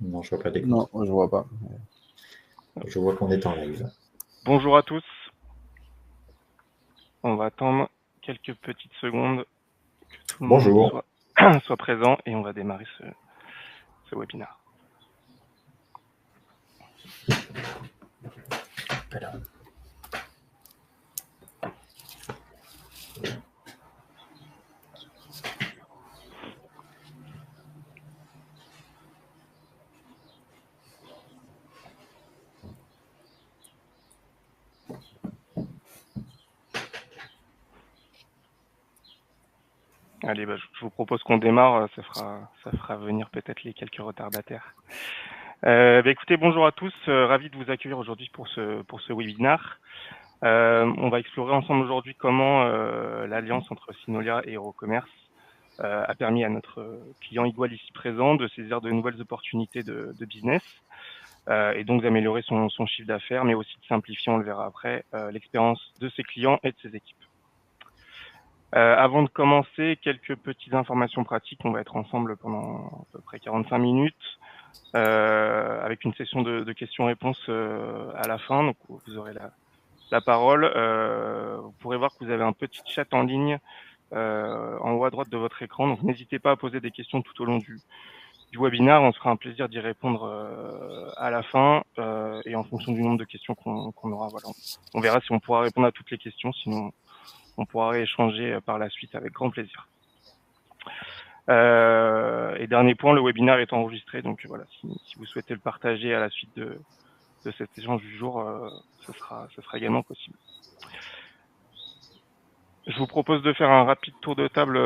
Non, je vois pas d'écran. Non, je vois pas. Je vois qu'on est en live. Bonjour à tous. On va attendre quelques petites secondes que tout le monde Bonjour. soit présent et on va démarrer ce webinaire. Alors. Allez, je vous propose qu'on démarre, ça fera venir peut-être les quelques retardataires. Écoutez, bonjour à tous, ravi de vous accueillir aujourd'hui pour ce webinaire. On va explorer ensemble aujourd'hui comment l'alliance entre Synolia et Eurocommerce a permis à notre client Igual ici présent de saisir de nouvelles opportunités de business et donc d'améliorer son chiffre d'affaires, mais aussi de simplifier, on le verra après, l'expérience de ses clients et de ses équipes. Avant de commencer, quelques petites informations pratiques. On va être ensemble pendant à peu près 45 minutes avec une session de questions-réponses à la fin. Donc, vous aurez la parole. Vous pourrez voir que vous avez un petit chat en ligne en haut à droite de votre écran. Donc, n'hésitez pas à poser des questions tout au long du webinaire. On se fera un plaisir d'y répondre à la fin et en fonction du nombre de questions qu'on aura. Voilà. On verra si on pourra répondre à toutes les questions. Sinon, on pourra échanger par la suite avec grand plaisir. Et dernier point, le webinaire est enregistré, donc voilà, si vous souhaitez le partager à la suite de cet échange du jour, ce sera également possible. Je vous propose de faire un rapide tour de table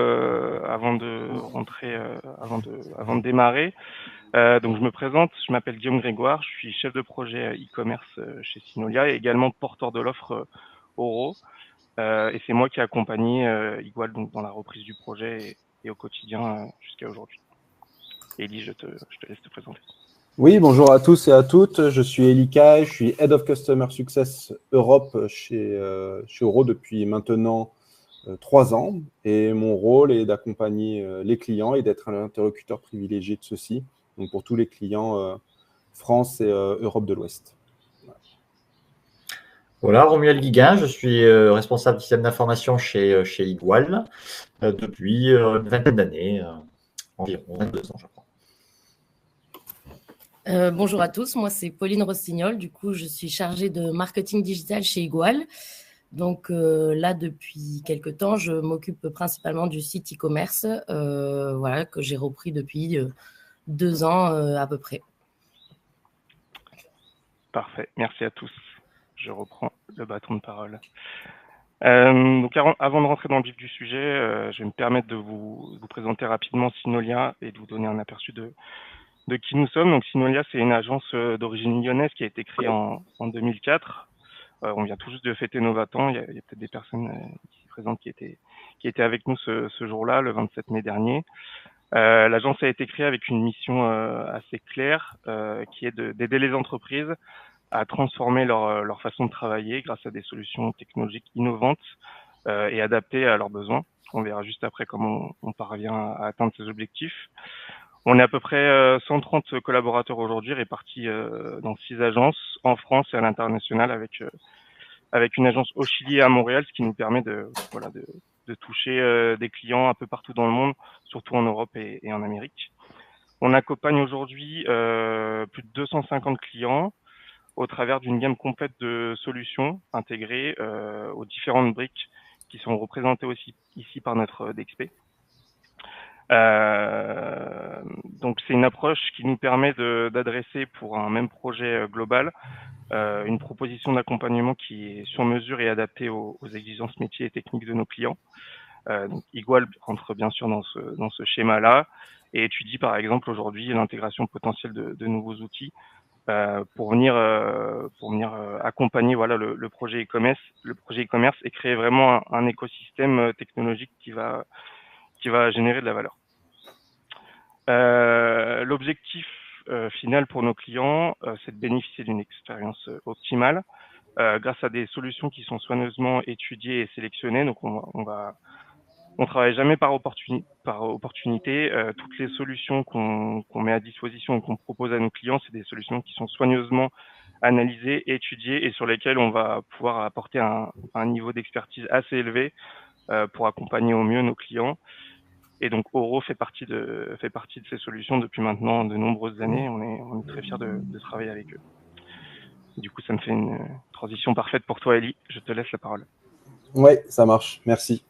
avant de rentrer, avant de démarrer. Donc je me présente, je m'appelle Guillaume Grégoire, je suis chef de projet e-commerce chez Synolia et également porteur de l'offre Oro. Et c'est moi qui ai accompagné Igual donc, dans la reprise du projet et au quotidien jusqu'à aujourd'hui. Elie, je te laisse te présenter. Oui, bonjour à tous et à toutes. Je suis Eli Kai, je suis Head of Customer Success Europe chez Oro depuis maintenant 3 ans. Et mon rôle est d'accompagner les clients et d'être un interlocuteur privilégié de ceux-ci, donc pour tous les clients France et Europe de l'Ouest. Voilà, Romuald Guiguin, je suis responsable du système d'information chez Igual depuis une vingtaine d'années, environ 22 ans, je crois. Bonjour à tous, moi c'est Pauline Rossignol, du coup je suis chargée de marketing digital chez Igual. Donc là depuis quelques temps je m'occupe principalement du site e-commerce voilà, que j'ai repris depuis 2 ans à peu près. Parfait, merci à tous. Je reprends le bâton de parole. Donc avant de rentrer dans le vif du sujet, je vais me permettre de vous présenter rapidement Synolia et de vous donner un aperçu de qui nous sommes. Donc Synolia, c'est une agence d'origine lyonnaise qui a été créée en 2004. On vient tout juste de fêter nos 20 ans. Il y a peut-être des personnes ici présentes qui étaient avec nous ce jour-là, le 27 mai dernier. L'agence a été créée avec une mission assez claire, qui est d'aider les entreprises à transformer leur façon de travailler grâce à des solutions technologiques innovantes et adaptées à leurs besoins. On verra juste après comment on parvient à atteindre ces objectifs. On est à peu près 130 collaborateurs aujourd'hui répartis dans 6 agences en France et à l'international avec une agence au Chili et à Montréal, ce qui nous permet de toucher des clients un peu partout dans le monde, surtout en Europe et en Amérique. On accompagne aujourd'hui plus de 250 clients au travers d'une gamme complète de solutions intégrées aux différentes briques qui sont représentées aussi ici par notre DXP. Donc c'est une approche qui nous permet d'adresser pour un même projet global une proposition d'accompagnement qui est sur mesure et adaptée aux exigences métiers et techniques de nos clients. Donc Igual rentre bien sûr dans ce schéma-là et étudie par exemple aujourd'hui l'intégration potentielle de nouveaux outils pour venir accompagner voilà le projet e-commerce et créer vraiment un écosystème technologique qui va générer de la valeur. L'objectif final pour nos clients, c'est de bénéficier d'une expérience optimale grâce à des solutions qui sont soigneusement étudiées et sélectionnées. Donc on va On travaille jamais par opportunité. Toutes les solutions qu'on met à disposition ou qu'on propose à nos clients, c'est des solutions qui sont soigneusement analysées, étudiées et sur lesquelles on va pouvoir apporter un niveau d'expertise assez élevé pour accompagner au mieux nos clients. Et donc Oro fait partie de ces solutions depuis maintenant de nombreuses années. On est très fiers de travailler avec eux. Du coup, ça me fait une transition parfaite pour toi, Elie. Je te laisse la parole. Oui, ça marche. Merci.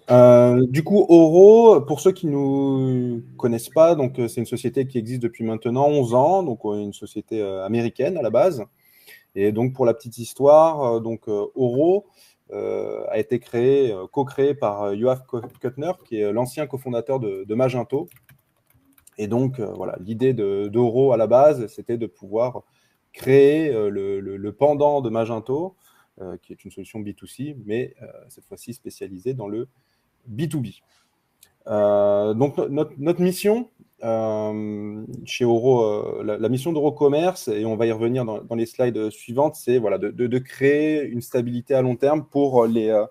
Du coup, Oro, pour ceux qui ne nous connaissent pas, donc c'est une société qui existe depuis maintenant 11 ans, donc une société américaine à la base. Et donc, pour la petite histoire, Oro a été co-créé par Yoav Kuttner, qui est l'ancien cofondateur de Magento. Et donc, voilà, l'idée d'Oro à la base, c'était de pouvoir créer le pendant de Magento, qui est une solution B2C, mais cette fois-ci spécialisée dans le B2B. Donc, notre mission chez Oro, la mission d'EuroCommerce, et on va y revenir dans les slides suivantes, c'est voilà, de créer une stabilité à long terme pour les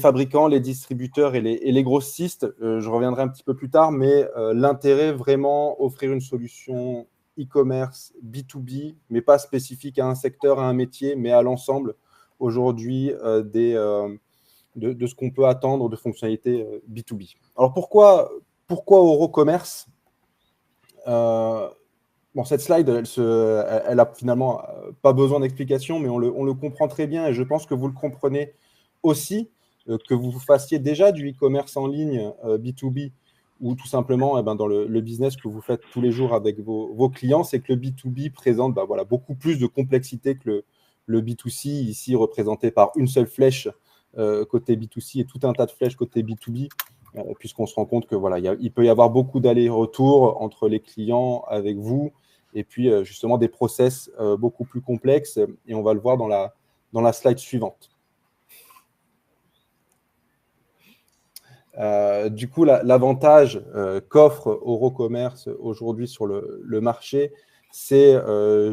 fabricants, les distributeurs et les grossistes. Je reviendrai un petit peu plus tard, mais l'intérêt vraiment, offrir une solution e-commerce B2B, mais pas spécifique à un secteur, à un métier, mais à l'ensemble aujourd'hui de ce qu'on peut attendre de fonctionnalités B2B. Alors pourquoi EuroCommerce Bon, cette slide, elle a finalement pas besoin d'explication, mais on le comprend très bien et je pense que vous le comprenez aussi, que vous fassiez déjà du e-commerce en ligne B2B ou tout simplement dans le business que vous faites tous les jours avec vos clients, c'est que le B2B présente voilà, beaucoup plus de complexité que le B2C, ici représenté par une seule flèche côté B2C et tout un tas de flèches côté B2B, puisqu'on se rend compte que voilà, il peut y avoir beaucoup d'allers-retours entre les clients avec vous, et puis justement des process beaucoup plus complexes, et on va le voir dans la slide suivante. Du coup, l'avantage qu'offre EuroCommerce aujourd'hui sur le marché, c'est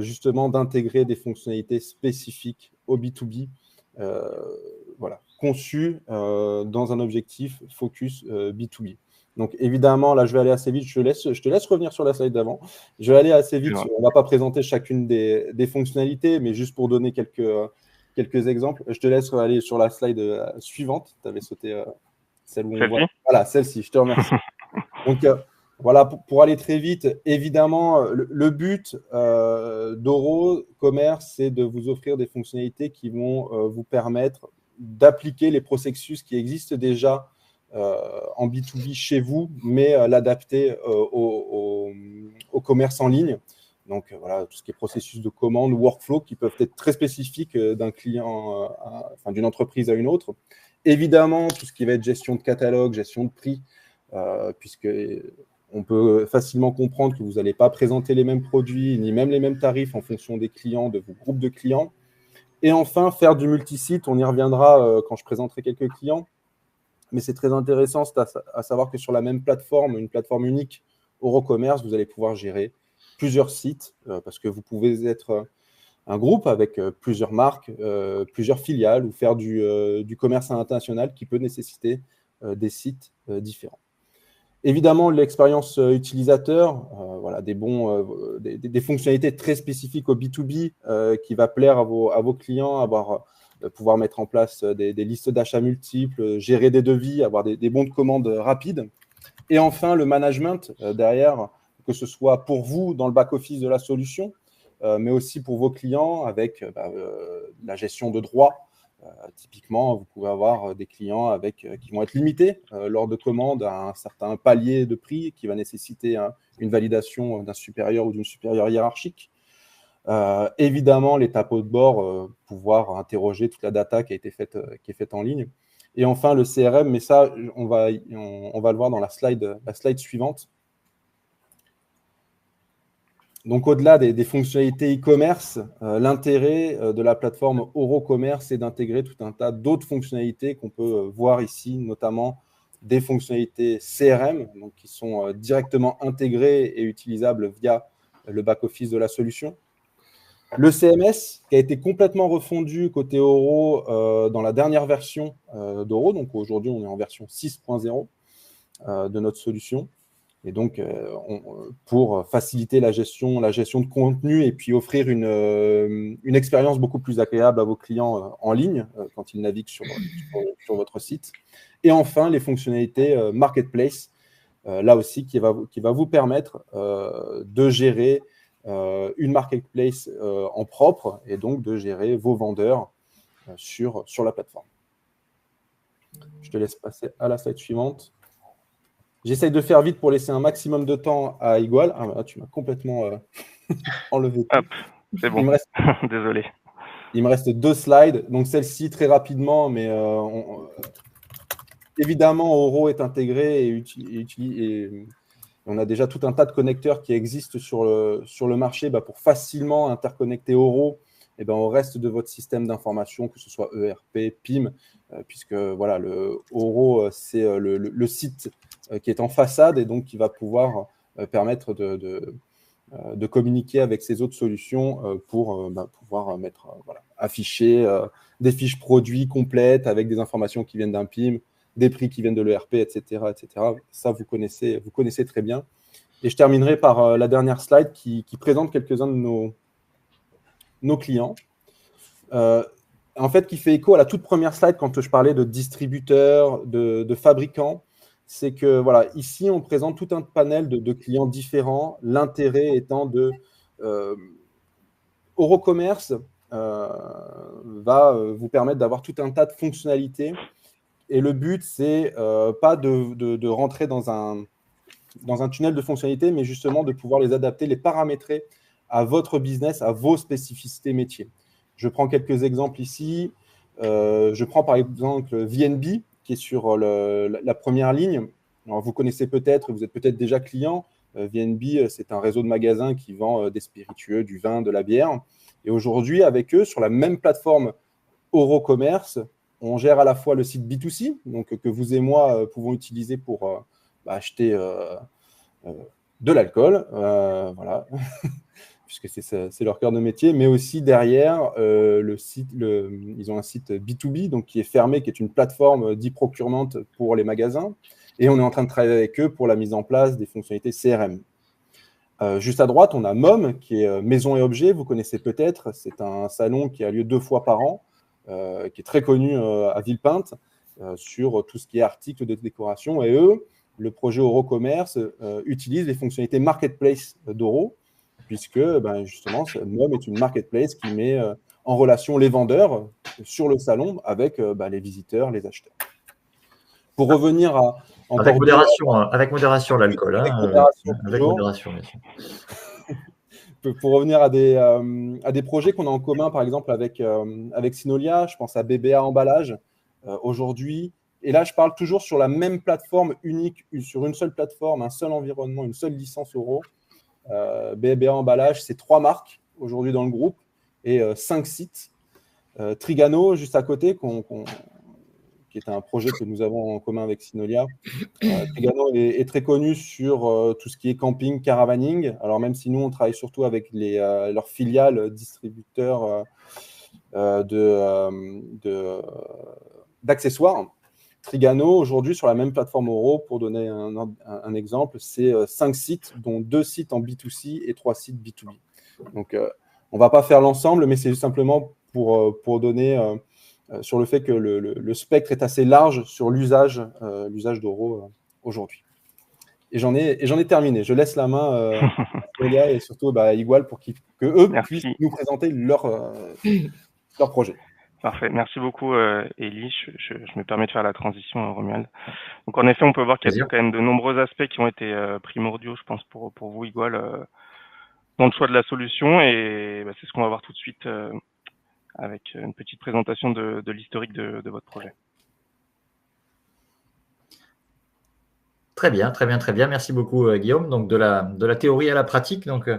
justement d'intégrer des fonctionnalités spécifiques au B2B, voilà, conçues dans un objectif focus B2B. Donc évidemment, là, je vais aller assez vite. Je te laisse revenir sur la slide d'avant. Je vais aller assez vite. On ne va pas présenter chacune des fonctionnalités, mais juste pour donner quelques exemples. Je te laisse aller sur la slide suivante. Tu avais sauté celle où on voit. Voilà, celle-ci. Je te remercie. Donc voilà, pour aller très vite, évidemment, le but d'EuroCommerce, c'est de vous offrir des fonctionnalités qui vont vous permettre d'appliquer les processus qui existent déjà en B2B chez vous, mais l'adapter au commerce en ligne. Donc voilà, tout ce qui est processus de commande, workflow, qui peuvent être très spécifiques d'un client, d'une entreprise à une autre. Évidemment, tout ce qui va être gestion de catalogue, gestion de prix, puisque on peut facilement comprendre que vous n'allez pas présenter les mêmes produits, ni même les mêmes tarifs en fonction des clients, de vos groupes de clients. Et enfin, faire du multisite, on y reviendra quand je présenterai quelques clients. Mais c'est très intéressant, c'est à savoir que sur la même plateforme, une plateforme unique EuroCommerce, vous allez pouvoir gérer plusieurs sites, parce que vous pouvez être un groupe avec plusieurs marques, plusieurs filiales, ou faire du commerce international qui peut nécessiter des sites différents. Évidemment, l'expérience utilisateur, voilà, des fonctionnalités très spécifiques au B2B qui va plaire à vos clients, pouvoir mettre en place des listes d'achats multiples, gérer des devis, avoir des bons de commande rapides. Et enfin, le management derrière, que ce soit pour vous dans le back-office de la solution, mais aussi pour vos clients avec la gestion de droits. Typiquement, vous pouvez avoir des clients qui vont être limités lors de commandes à un certain palier de prix qui va nécessiter une validation d'un supérieur ou d'une supérieure hiérarchique. Évidemment, les tableaux de bord, pouvoir interroger toute la data qui est faite en ligne. Et enfin, le CRM, mais ça, on va le voir dans la slide suivante. Donc, au-delà des fonctionnalités e-commerce, l'intérêt de la plateforme EuroCommerce est d'intégrer tout un tas d'autres fonctionnalités qu'on peut voir ici, notamment des fonctionnalités CRM, donc qui sont directement intégrées et utilisables via le back-office de la solution. Le CMS qui a été complètement refondu côté Oro dans la dernière version d'Oro. Donc aujourd'hui, on est en version 6.0 de notre solution. Et donc, pour faciliter la gestion de contenu et puis offrir une expérience beaucoup plus agréable à vos clients en ligne quand ils naviguent sur votre site. Et enfin, les fonctionnalités Marketplace, là aussi, qui va vous permettre de gérer une marketplace en propre et donc de gérer vos vendeurs sur la plateforme. Je te laisse passer à la slide suivante. J'essaye de faire vite pour laisser un maximum de temps à Igual. Ah, là, tu m'as complètement enlevé tout. Hop, c'est bon. Désolé. Il me reste 2 slides. Donc, celle-ci, très rapidement, mais évidemment, Oro est intégré et on a déjà tout un tas de connecteurs qui existent sur le marché pour facilement interconnecter Oro au reste de votre système d'information, que ce soit ERP, PIM, puisque voilà, le Oro, c'est le site qui est en façade et donc qui va pouvoir permettre de communiquer avec ces autres solutions pour pouvoir afficher des fiches produits complètes avec des informations qui viennent d'un PIM, des prix qui viennent de l'ERP, etc., etc. Ça, vous connaissez très bien. Et je terminerai par la dernière slide qui présente quelques-uns de nos clients. En fait, qui fait écho à la toute première slide quand je parlais de distributeurs, de fabricants. C'est que, voilà, ici, on présente tout un panel de clients différents. L'intérêt étant de Eurocommerce va vous permettre d'avoir tout un tas de fonctionnalités. Et le but, c'est pas de rentrer dans un tunnel de fonctionnalités, mais justement de pouvoir les adapter, les paramétrer à votre business, à vos spécificités métiers. Je prends quelques exemples ici. Je prends par exemple VNB, qui est sur la première ligne. Alors, vous connaissez peut-être, vous êtes peut-être déjà client. VNB, c'est un réseau de magasins qui vend des spiritueux, du vin, de la bière. Et aujourd'hui, avec eux, sur la même plateforme Eurocommerce, on gère à la fois le site B2C, donc que vous et moi pouvons utiliser pour acheter de l'alcool, voilà, puisque c'est leur cœur de métier, mais aussi derrière, ils ont un site B2B, donc qui est fermé, qui est une plateforme d'e-procurement pour les magasins, et on est en train de travailler avec eux pour la mise en place des fonctionnalités CRM. Juste à droite, on a MOM, qui est Maison et Objets, vous connaissez peut-être, c'est un salon qui a lieu 2 fois par an, qui est très connu à Villepinte, sur tout ce qui est articles de décoration, et eux, le projet Eurocommerce utilise les fonctionnalités Marketplace d'Euro, puisque justement, MOM est une marketplace qui met en relation les vendeurs sur le salon avec les visiteurs, les acheteurs. Pour revenir à… Avec modération, l'alcool. Avec modération, bien sûr. Pour revenir à des projets qu'on a en commun, par exemple, avec Synolia, je pense à BBA Emballage aujourd'hui. Et là, je parle toujours sur la même plateforme unique, sur une seule plateforme, un seul environnement, une seule licence Euro. BBA Emballage, c'est 3 marques aujourd'hui dans le groupe et 5 sites. Trigano, juste à côté, qui est un projet que nous avons en commun avec Synolia. Trigano est très connu sur tout ce qui est camping, caravaning. Alors, même si nous, on travaille surtout avec leurs filiales distributeurs d'accessoires. Trigano, aujourd'hui, sur la même plateforme Euro, pour donner un exemple, c'est 5 sites, dont 2 sites en B2C et 3 sites B2B. Donc, on ne va pas faire l'ensemble, mais c'est simplement pour donner sur le fait que le spectre est assez large sur l'usage d'Euro aujourd'hui. Et j'en ai terminé. Je laisse la main à Solia et surtout à Igual pour qu'eux puissent nous présenter leur projet. Parfait. Merci beaucoup, Élie. Je me permets de faire la transition, Romuald. Donc, en effet, on peut voir qu'il y a quand même de nombreux aspects qui ont été primordiaux, je pense, pour vous, Igual, dans le choix de la solution. Et c'est ce qu'on va voir tout de suite avec une petite présentation de l'historique de votre projet. Très bien, très bien, très bien. Merci beaucoup, Guillaume. Donc, de la théorie à la pratique. Donc,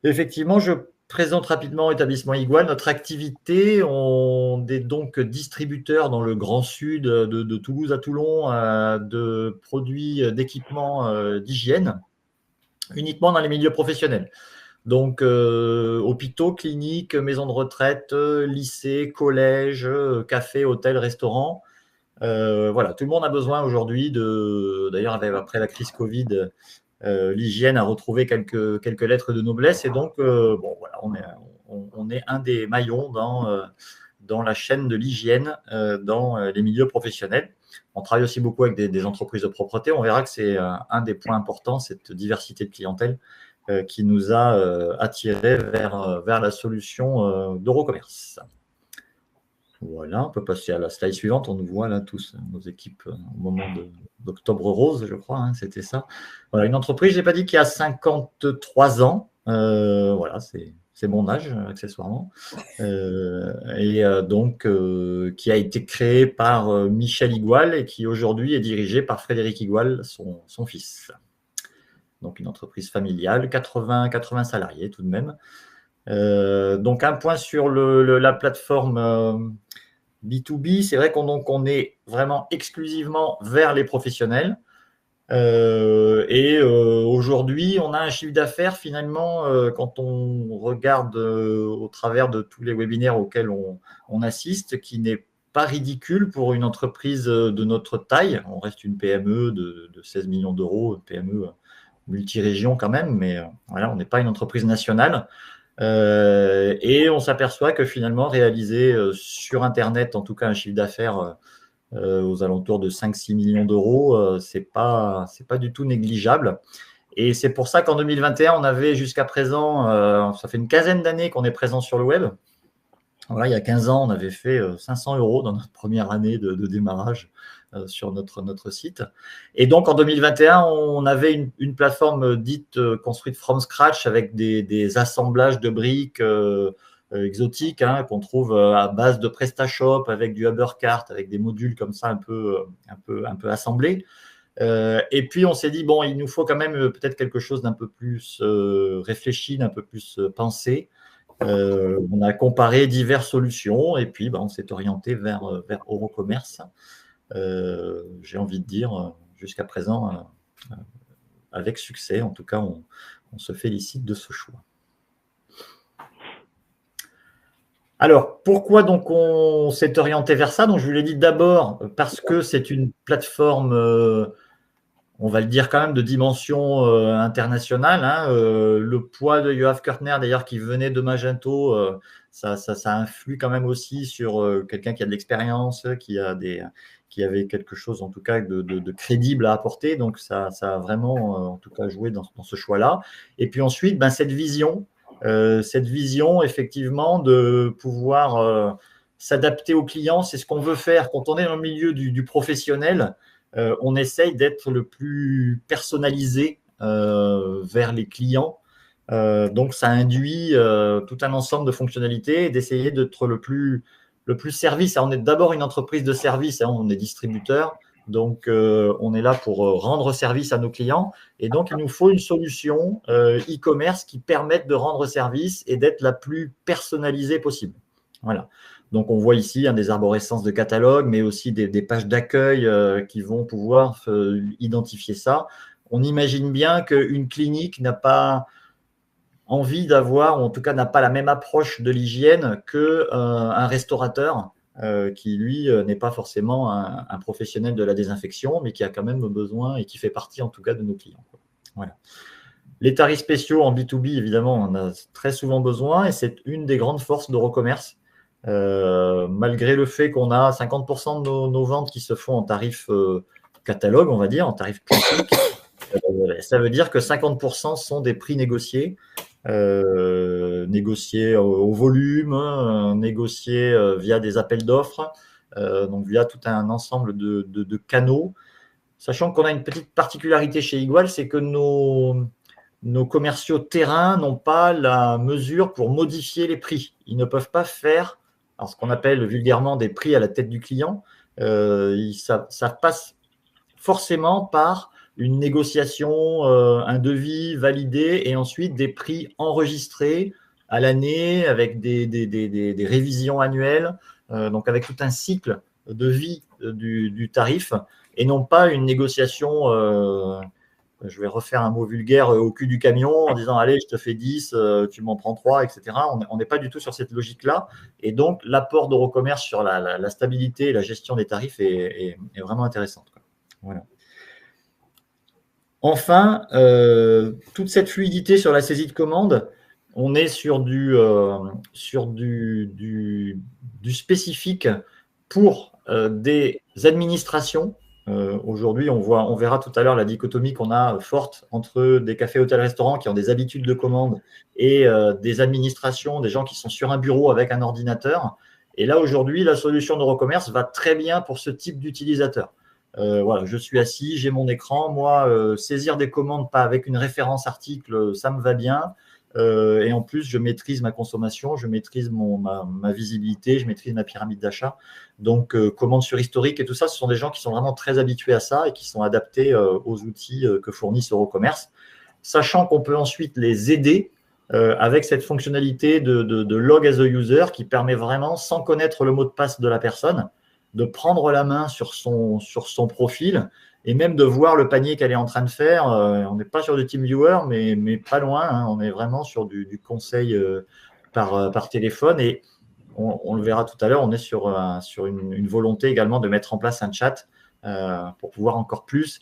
effectivement, je présente rapidement Établissement Igual. Notre activité, on est donc distributeur dans le Grand Sud, de Toulouse à Toulon, de produits d'équipements d'hygiène, uniquement dans les milieux professionnels. Donc, hôpitaux, cliniques, maisons de retraite, lycées, collèges, cafés, hôtels, restaurants. Voilà, tout le monde a besoin aujourd'hui d'ailleurs, après la crise Covid, l'hygiène a retrouvé quelques lettres de noblesse. Et donc, bon, voilà, on est un des maillons dans la chaîne de l'hygiène dans les milieux professionnels. On travaille aussi beaucoup avec des entreprises de propreté. On verra que c'est un des points importants, cette diversité de clientèle qui nous a attirés vers la solution d'Eurocommerce. Voilà, on peut passer à la slide suivante. On nous voit là tous, nos équipes, au moment d'Octobre Rose, je crois, hein, c'était ça. Voilà, une entreprise, je n'ai pas dit, qui a 53 ans. Voilà, c'est mon âge, accessoirement. Donc, qui a été créée par Michel Igual et qui aujourd'hui est dirigée par Frédéric Igual, son fils. Donc, une entreprise familiale, 80 salariés tout de même. Donc, un point sur la plateforme B2B, c'est vrai qu'on est vraiment exclusivement vers les professionnels. Aujourd'hui, on a un chiffre d'affaires finalement, quand on regarde au travers de tous les webinaires auxquels on assiste, qui n'est pas ridicule pour une entreprise de notre taille. On reste une PME de 16 millions d'euros, une PME multirégion quand même, mais voilà, on n'est pas une entreprise nationale. Et on s'aperçoit que finalement, réaliser sur Internet, en tout cas un chiffre d'affaires aux alentours de 5-6 millions d'euros, c'est pas du tout négligeable. Et c'est pour ça qu'en 2021, on avait jusqu'à présent, ça fait une quinzaine d'années qu'on est présent sur le web. Voilà, il y a 15 ans, on avait fait 500 € dans notre première année de démarrage sur notre site. Et donc, en 2021, on avait une plateforme dite construite from scratch avec des assemblages de briques exotiques qu'on trouve à base de PrestaShop, avec du Ubercart, avec des modules comme ça un peu assemblés. Et puis, on s'est dit, bon, il nous faut quand même peut-être quelque chose d'un peu plus réfléchi, d'un peu plus pensé. On a comparé diverses solutions et puis on s'est orienté vers Eurocommerce. J'ai envie de dire, jusqu'à présent, avec succès. En tout cas, on se félicite de ce choix. Alors, pourquoi donc on s'est orienté vers ça? Donc, je vous l'ai dit d'abord parce que c'est une plateforme, on va le dire quand même, de dimension internationale. Le poids de Yoav Kurtner, d'ailleurs, qui venait de Magento, ça influe quand même aussi sur quelqu'un qui a de l'expérience, qui avait quelque chose, en tout cas, de crédible à apporter. Donc, ça a vraiment, en tout cas, joué dans ce choix-là. Et puis ensuite, cette vision, effectivement, de pouvoir s'adapter aux clients, c'est ce qu'on veut faire. Quand on est dans le milieu du professionnel, on essaye d'être le plus personnalisé vers les clients. Donc, ça induit tout un ensemble de fonctionnalités et d'essayer d'être le plus service. Alors, on est d'abord une entreprise de service, on est distributeur. Donc, on est là pour rendre service à nos clients. Et donc, il nous faut une solution e-commerce qui permette de rendre service et d'être la plus personnalisée possible. Voilà. Donc, on voit ici des arborescences de catalogue, mais aussi des pages d'accueil qui vont pouvoir identifier ça. On imagine bien qu'une clinique n'a pas envie d'avoir, ou en tout cas n'a pas la même approche de l'hygiène qu'un restaurateur qui, lui, n'est pas forcément un professionnel de la désinfection, mais qui a quand même besoin et qui fait partie, en tout cas, de nos clients. Voilà. Les tarifs spéciaux en B2B, évidemment, on a très souvent besoin et c'est une des grandes forces d'Eurocommerce. Malgré le fait qu'on a 50% de nos ventes qui se font en tarif catalogue, on va dire, en tarif classique, ça veut dire que 50% sont des prix négociés. Négociés au volume, négociés via des appels d'offres, donc via tout un ensemble de canaux. Sachant qu'on a une petite particularité chez Igual, c'est que nos commerciaux terrain n'ont pas la mesure pour modifier les prix. Ils ne peuvent pas faire ce qu'on appelle vulgairement des prix à la tête du client. Ça passe forcément par une négociation, un devis validé et ensuite des prix enregistrés à l'année avec des révisions annuelles, donc avec tout un cycle de vie du tarif et non pas une négociation je vais refaire un mot vulgaire, au cul du camion en disant allez, je te fais 10, tu m'en prends 3, etc. On n'est pas du tout sur cette logique-là. Et donc, l'apport d'Eurocommerce sur la stabilité et la gestion des tarifs est vraiment intéressante, quoi. Voilà. Enfin, toute cette fluidité sur la saisie de commande, on est sur du spécifique pour des administrations. Aujourd'hui, on verra tout à l'heure la dichotomie qu'on a forte entre des cafés, hôtels, restaurants qui ont des habitudes de commande et des administrations, des gens qui sont sur un bureau avec un ordinateur. Et là, aujourd'hui, la solution d'Eurocommerce va très bien pour ce type d'utilisateur. Voilà, je suis assis, j'ai mon écran. Moi, saisir des commandes pas avec une référence article, ça me va bien. Et en plus, je maîtrise ma consommation, je maîtrise ma visibilité, je maîtrise ma pyramide d'achat. Donc, commandes sur historique et tout ça, ce sont des gens qui sont vraiment très habitués à ça et qui sont adaptés aux outils que fournissent Eurocommerce, sachant qu'on peut ensuite les aider avec cette fonctionnalité de log as a user qui permet vraiment, sans connaître le mot de passe de la personne, de prendre la main sur son profil et même de voir le panier qu'elle est en train de faire. On n'est pas sur du TeamViewer, mais pas loin, hein. On est vraiment sur du conseil par téléphone. Et on le verra tout à l'heure, on est sur une volonté également de mettre en place un chat pour pouvoir encore plus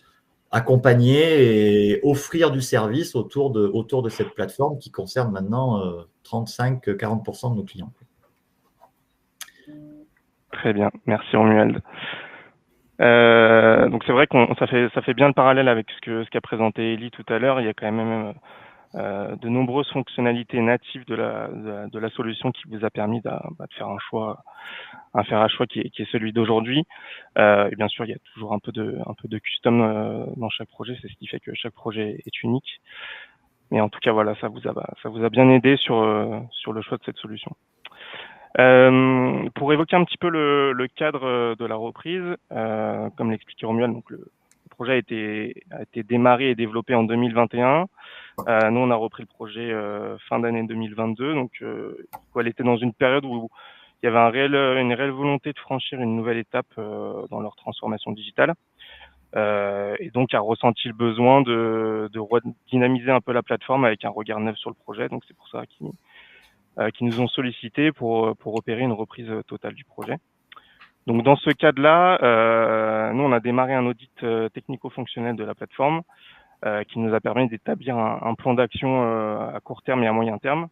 accompagner et offrir du service autour de cette plateforme qui concerne maintenant 35-40% de nos clients. Très bien, merci Romuald. Donc c'est vrai que ça fait bien le parallèle avec ce qu'a présenté Elie tout à l'heure. Il y a quand même de nombreuses fonctionnalités natives de la solution qui vous a permis de faire un choix qui est celui d'aujourd'hui. Et bien sûr, il y a toujours un peu de custom dans chaque projet. C'est ce qui fait que chaque projet est unique. Mais en tout cas, voilà, ça vous a bien aidé sur le choix de cette solution. Pour évoquer un petit peu le cadre de la reprise, comme l'expliquait Romuald, donc le projet a été démarré et développé en 2021. Nous, on a repris le projet fin d'année 2022. Donc, elle était dans une période où il y avait une réelle volonté de franchir une nouvelle étape dans leur transformation digitale. Et donc, a ressenti le besoin de redynamiser un peu la plateforme avec un regard neuf sur le projet. Donc, c'est pour ça qui nous ont sollicité pour opérer une reprise totale du projet. Donc dans ce cadre-là, nous on a démarré un audit technico-fonctionnel de la plateforme qui nous a permis d'établir un plan d'action à court terme et à moyen terme.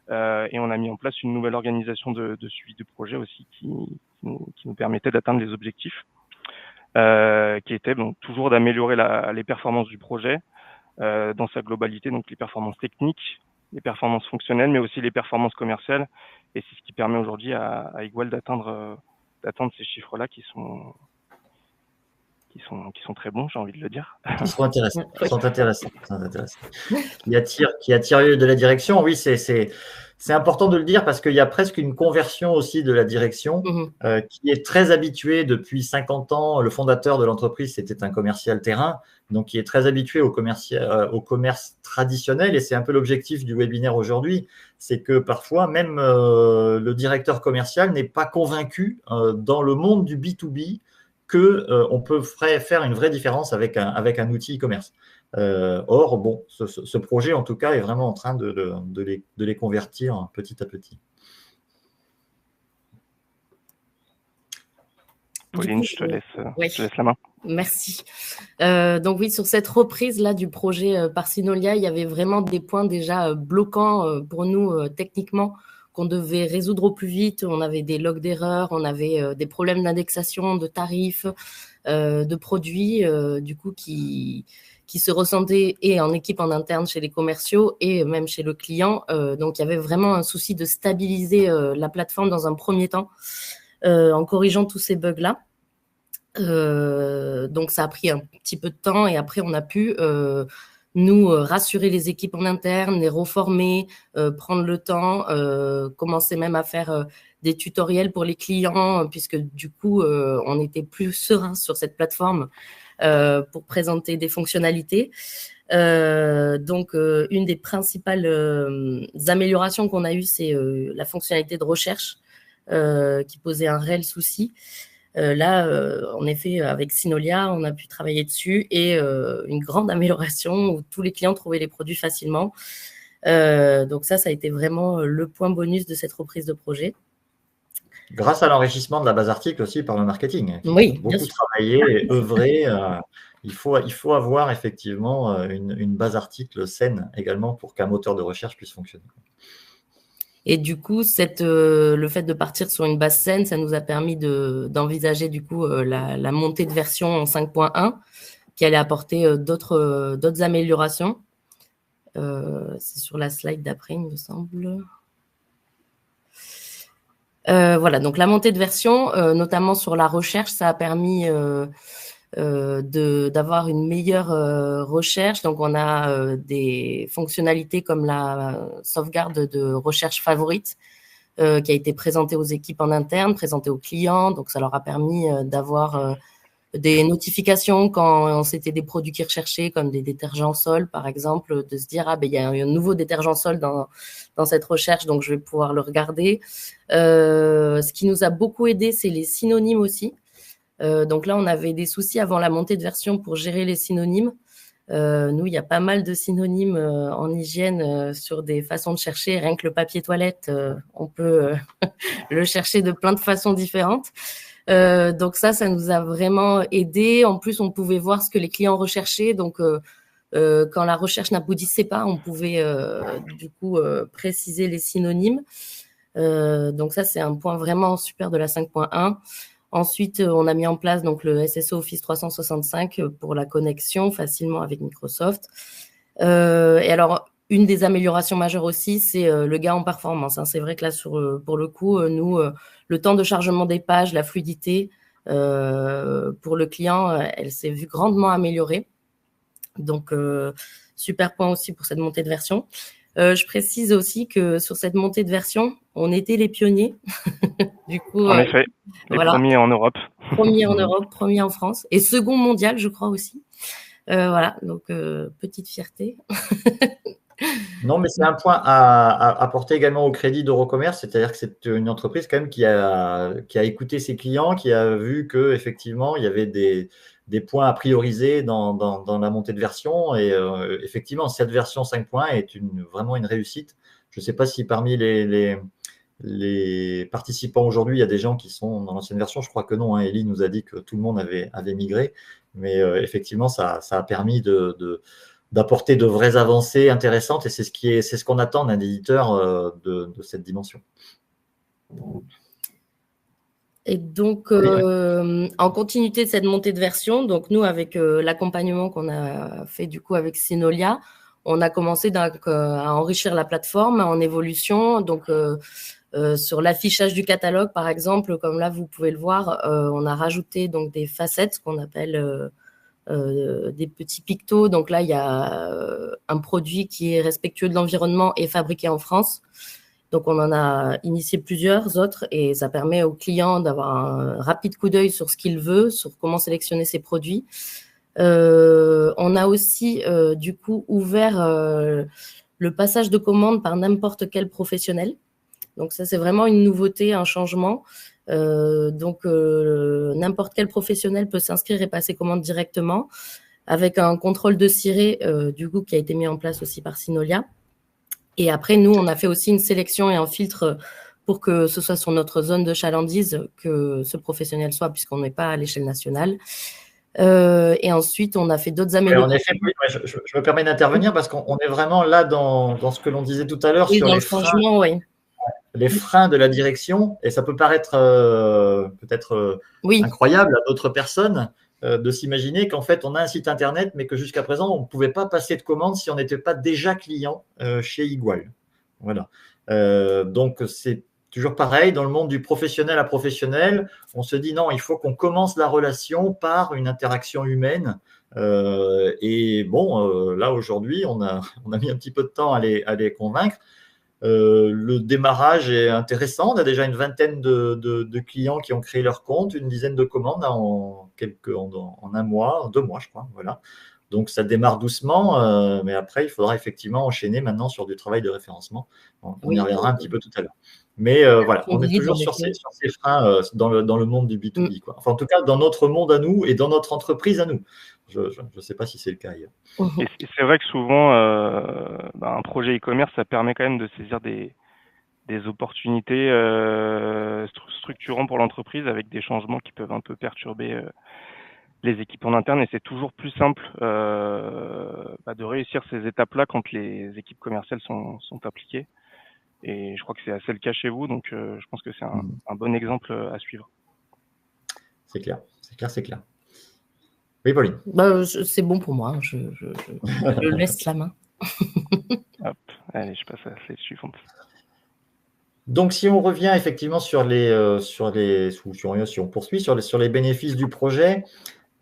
Et on a mis en place une nouvelle organisation de suivi du projet aussi qui nous permettait d'atteindre les objectifs, qui étaient donc toujours d'améliorer les performances du projet dans sa globalité, donc les performances techniques, les performances fonctionnelles, mais aussi les performances commerciales. Et c'est ce qui permet aujourd'hui à Egual d'atteindre ces chiffres-là qui sont très bons, j'ai envie de le dire. Qui sont intéressants. Qui attirent l'œil de la direction. Oui, c'est important de le dire parce qu'il y a presque une conversion aussi de la direction qui est très habituée depuis 50 ans. Le fondateur de l'entreprise, c'était un commercial terrain, donc qui est très habitué au commerce traditionnel. Et c'est un peu l'objectif du webinaire aujourd'hui. C'est que parfois, même le directeur commercial n'est pas convaincu dans le monde du B2B qu'on peut faire une vraie différence avec un outil e-commerce. Or, bon, ce projet, en tout cas, est vraiment en train de les convertir petit à petit. Pauline, je te laisse la main. Merci. Donc oui, sur cette reprise-là du projet par Synolia, il y avait vraiment des points déjà bloquants pour nous techniquement qu'on devait résoudre au plus vite. On avait des logs d'erreurs, on avait des problèmes d'indexation, de tarifs, de produits, du coup, qui se ressentaient et en équipe en interne chez les commerciaux et même chez le client. Donc, il y avait vraiment un souci de stabiliser la plateforme dans un premier temps en corrigeant tous ces bugs-là. Donc, ça a pris un petit peu de temps et après, on a pu nous rassurer les équipes en interne, les reformer, prendre le temps, commencer même à faire des tutoriels pour les clients puisque du coup, on était plus serein sur cette plateforme pour présenter des fonctionnalités. Donc, une des principales améliorations qu'on a eues, c'est la fonctionnalité de recherche qui posait un réel souci. Là, en effet, avec Synolia, on a pu travailler dessus et une grande amélioration où tous les clients trouvaient les produits facilement. Donc ça a été vraiment le point bonus de cette reprise de projet. Grâce à l'enrichissement de la base article aussi par le marketing, qui Oui, a beaucoup travaillé et œuvré. Il faut avoir effectivement une base article saine également pour qu'un moteur de recherche puisse fonctionner. Et du coup, le fait de partir sur une base saine, ça nous a permis d'envisager du coup la montée de version en 5.1 qui allait apporter d'autres améliorations. C'est sur la slide d'après, il me semble. Voilà, donc la montée de version, notamment sur la recherche, ça a permis d'avoir une meilleure recherche. Donc, on a des fonctionnalités comme la sauvegarde de recherche favorite qui a été présentée aux équipes en interne, présentée aux clients. Donc, ça leur a permis d'avoir des notifications quand c'était des produits qu'ils recherchaient, comme des détergents sol, par exemple, de se dire, ah ben, il y a un nouveau détergent sol dans cette recherche, donc je vais pouvoir le regarder. Ce qui nous a beaucoup aidé, c'est les synonymes aussi. Donc là, on avait des soucis avant la montée de version pour gérer les synonymes. Nous, il y a pas mal de synonymes en hygiène sur des façons de chercher. Rien que le papier toilette, on peut le chercher de plein de façons différentes. Donc ça nous a vraiment aidé. En plus, on pouvait voir ce que les clients recherchaient. Donc, quand la recherche n'aboutissait pas, on pouvait du coup préciser les synonymes. Donc ça, c'est un point vraiment super de la 5.1. Ensuite, on a mis en place donc le SSO Office 365 pour la connexion facilement avec Microsoft. Et alors, une des améliorations majeures aussi, c'est le gain en performance. C'est vrai que là, pour le coup, nous, le temps de chargement des pages, la fluidité, pour le client, elle s'est vue grandement améliorée. Donc, super point aussi pour cette montée de version. Je précise aussi que sur cette montée de version, on était les pionniers. Du coup, en effet, les premiers en Europe. Premier en Europe, premier en France et second mondial, je crois aussi. Voilà, donc petite fierté. Non, mais c'est un point à apporter également au crédit d'Eurocommerce, c'est-à-dire que c'est une entreprise quand même qui a écouté ses clients, qui a vu qu'effectivement, il y avait des points à prioriser dans la montée de version. Et effectivement, cette version 5.1 est vraiment une réussite. Je ne sais pas si parmi les participants aujourd'hui, il y a des gens qui sont dans l'ancienne version. Je crois que non. Elie nous a dit que tout le monde avait migré. Mais effectivement, ça a permis d'apporter de vraies avancées intéressantes et c'est ce qu'on attend d'un éditeur de cette dimension. Et donc, en continuité de cette montée de version, donc nous, avec l'accompagnement qu'on a fait du coup avec Synolia, on a commencé à enrichir la plateforme en évolution. Donc, sur l'affichage du catalogue, par exemple, comme là, vous pouvez le voir, on a rajouté donc des facettes qu'on appelle des petits pictos. Donc là, il y a un produit qui est respectueux de l'environnement et fabriqué en France. Donc, on en a initié plusieurs autres et ça permet au client d'avoir un rapide coup d'œil sur ce qu'il veut, sur comment sélectionner ses produits. On a aussi, du coup, ouvert le passage de commande par n'importe quel professionnel. Donc, ça, c'est vraiment une nouveauté, un changement. Donc, n'importe quel professionnel peut s'inscrire et passer commande directement avec un contrôle de ciré, du coup, qui a été mis en place aussi par Synolia. Et après, nous, on a fait aussi une sélection et un filtre pour que ce soit sur notre zone de chalandise que ce professionnel soit, puisqu'on n'est pas à l'échelle nationale. Et ensuite, on a fait d'autres améliorations. En effet, oui, je me permets d'intervenir parce qu'on est vraiment là dans ce que l'on disait tout à l'heure sur les freins, les freins de la direction. Et ça peut paraître peut-être incroyable à d'autres personnes de s'imaginer qu'en fait, on a un site internet, mais que jusqu'à présent, on ne pouvait pas passer de commande si on n'était pas déjà client chez Igual. Voilà. Donc, c'est toujours pareil, dans le monde du professionnel à professionnel, on se dit non, il faut qu'on commence la relation par une interaction humaine. Et bon, là, aujourd'hui, on a mis un petit peu de temps à les convaincre. Le démarrage est intéressant. On a déjà une vingtaine de clients qui ont créé leur compte, une dizaine de commandes en un mois, 2 mois, je crois. Voilà. Donc, ça démarre doucement, mais après, il faudra effectivement enchaîner maintenant sur du travail de référencement. On y reviendra un petit peu tout à l'heure. Mais voilà, on est Oui, toujours en sur ces effet. freins dans le monde du B2B, quoi. Enfin, en tout cas, dans notre monde à nous et dans notre entreprise à nous. Je ne sais pas si c'est le cas ailleurs. Et c'est vrai que souvent, un projet e-commerce, ça permet quand même de saisir des opportunités structurantes pour l'entreprise avec des changements qui peuvent un peu perturber les équipes en interne. Et c'est toujours plus simple de réussir ces étapes-là quand les équipes commerciales sont impliquées. Et je crois que c'est assez le cas chez vous. Donc, je pense que c'est un bon exemple à suivre. C'est clair, c'est clair, c'est clair. Oui, Pauline. C'est bon pour moi. Je laisse la main. Hop, allez, je passe à la slide suivante. Donc, si on revient effectivement si on poursuit sur les bénéfices du projet,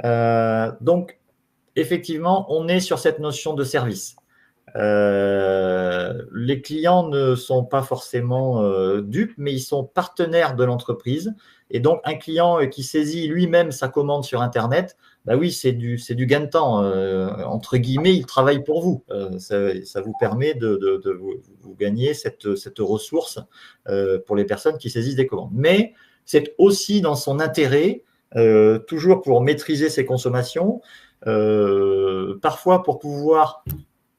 donc effectivement, on est sur cette notion de service. Les clients ne sont pas forcément dupes, mais ils sont partenaires de l'entreprise. Et donc, un client qui saisit lui-même sa commande sur Internet, bah oui, c'est du gain de temps. Entre guillemets, il travaille pour vous. Ça vous permet de vous gagner cette ressource pour les personnes qui saisissent des commandes. Mais c'est aussi dans son intérêt, toujours pour maîtriser ses consommations, parfois pour pouvoir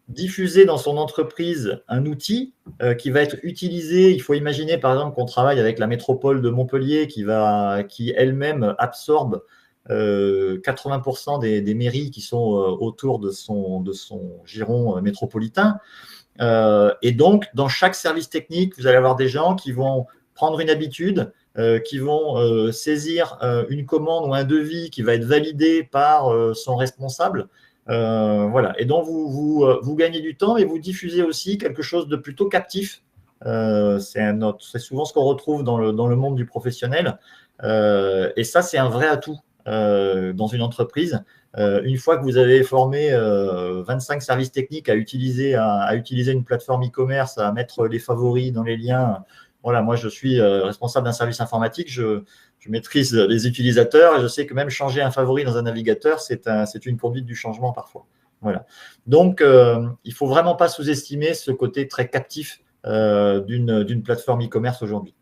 diffuser dans son entreprise un outil qui va être utilisé. Il faut imaginer par exemple qu'on travaille avec la métropole de Montpellier qui elle-même absorbe 80% des mairies qui sont autour de son giron métropolitain. Et donc, dans chaque service technique, vous allez avoir des gens qui vont prendre une habitude, qui vont saisir une commande ou un devis qui va être validé par son responsable. Voilà. Et donc, vous gagnez du temps et vous diffusez aussi quelque chose de plutôt captif. C'est souvent ce qu'on retrouve dans le monde du professionnel. Et ça, c'est un vrai atout dans une entreprise. Une fois que vous avez formé 25 services techniques à utiliser une plateforme e-commerce, à mettre les favoris dans les liens. Voilà, moi, je suis responsable d'un service informatique. Je maîtrise les utilisateurs et je sais que même changer un favori dans un navigateur, c'est une conduite du changement parfois. Voilà. Donc, il ne faut vraiment pas sous-estimer ce côté très captif d'une plateforme e-commerce aujourd'hui.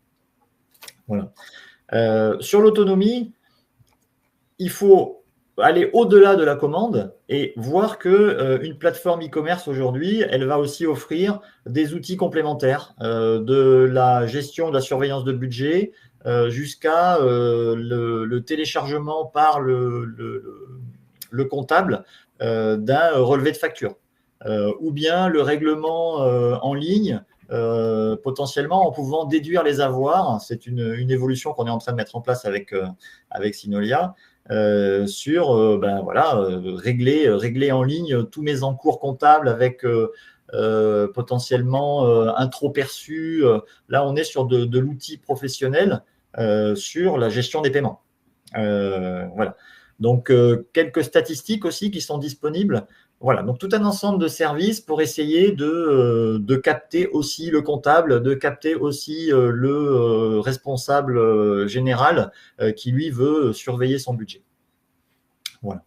Voilà. Sur l'autonomie, il faut aller au-delà de la commande et voir qu'une plateforme e-commerce aujourd'hui, elle va aussi offrir des outils complémentaires de la gestion de la surveillance de budget jusqu'à le téléchargement par le comptable d'un relevé de facture ou bien le règlement en ligne potentiellement en pouvant déduire les avoirs. C'est une évolution qu'on est en train de mettre en place avec Synolia. Sur régler en ligne tous mes encours comptables avec potentiellement un trop perçu. Là, on est sur de l'outil professionnel sur la gestion des paiements. Voilà. Donc, quelques statistiques aussi qui sont disponibles. Voilà, donc tout un ensemble de services pour essayer de capter aussi le comptable, de capter aussi le responsable général qui, lui, veut surveiller son budget. Voilà.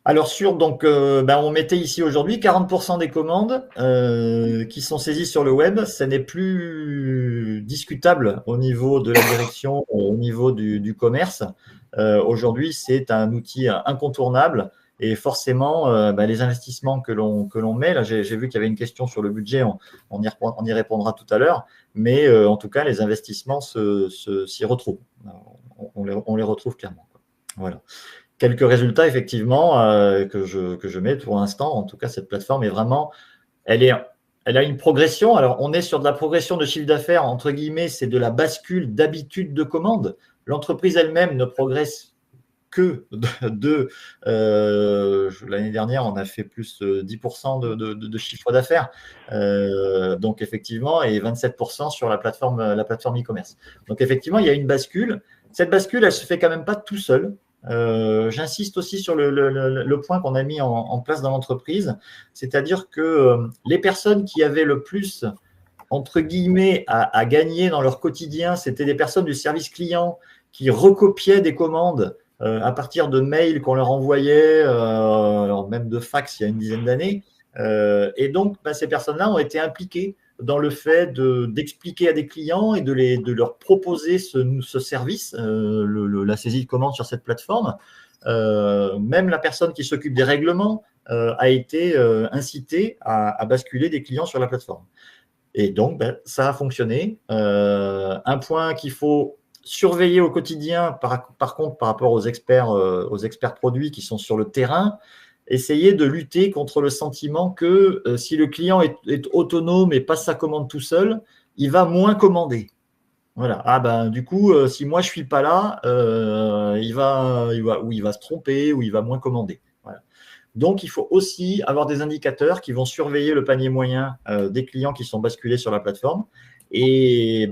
Alors, on mettait ici aujourd'hui 40% des commandes qui sont saisies sur le web. Ça n'est plus discutable au niveau de la direction, au niveau du commerce. Aujourd'hui, c'est un outil incontournable. Et forcément, les investissements que l'on met, là, j'ai vu qu'il y avait une question sur le budget, on y répondra tout à l'heure, mais en tout cas, les investissements s'y retrouvent. On les retrouve clairement. Voilà. Quelques résultats, effectivement, que je mets pour l'instant. En tout cas, cette plateforme est vraiment, elle a une progression. Alors, on est sur de la progression de chiffre d'affaires, entre guillemets, c'est de la bascule d'habitude de commande. L'entreprise elle-même ne progresse que l'année dernière, on a fait plus 10% de chiffre d'affaires. Donc, effectivement, et 27% sur la plateforme e-commerce. Donc, effectivement, il y a une bascule. Cette bascule, elle se fait quand même pas tout seul. J'insiste aussi sur le point qu'on a mis en place dans l'entreprise, c'est-à-dire que les personnes qui avaient le plus, entre guillemets, à gagner dans leur quotidien, c'était des personnes du service client qui recopiaient des commandes à partir de mails qu'on leur envoyait, alors même de fax il y a une dizaine d'années. Et donc, ces personnes-là ont été impliquées dans le fait d'expliquer à des clients et de leur proposer ce service, la saisie de commande sur cette plateforme. Même la personne qui s'occupe des règlements a été incitée à basculer des clients sur la plateforme. Et donc, ça a fonctionné. Un point qu'il faut surveiller au quotidien, par contre, par rapport aux experts produits qui sont sur le terrain, essayer de lutter contre le sentiment que si le client est autonome et passe sa commande tout seul, il va moins commander. Voilà. Du coup, si moi je suis pas là, il va se tromper ou il va moins commander. Voilà. Donc, il faut aussi avoir des indicateurs qui vont surveiller le panier moyen des clients qui sont basculés sur la plateforme. Et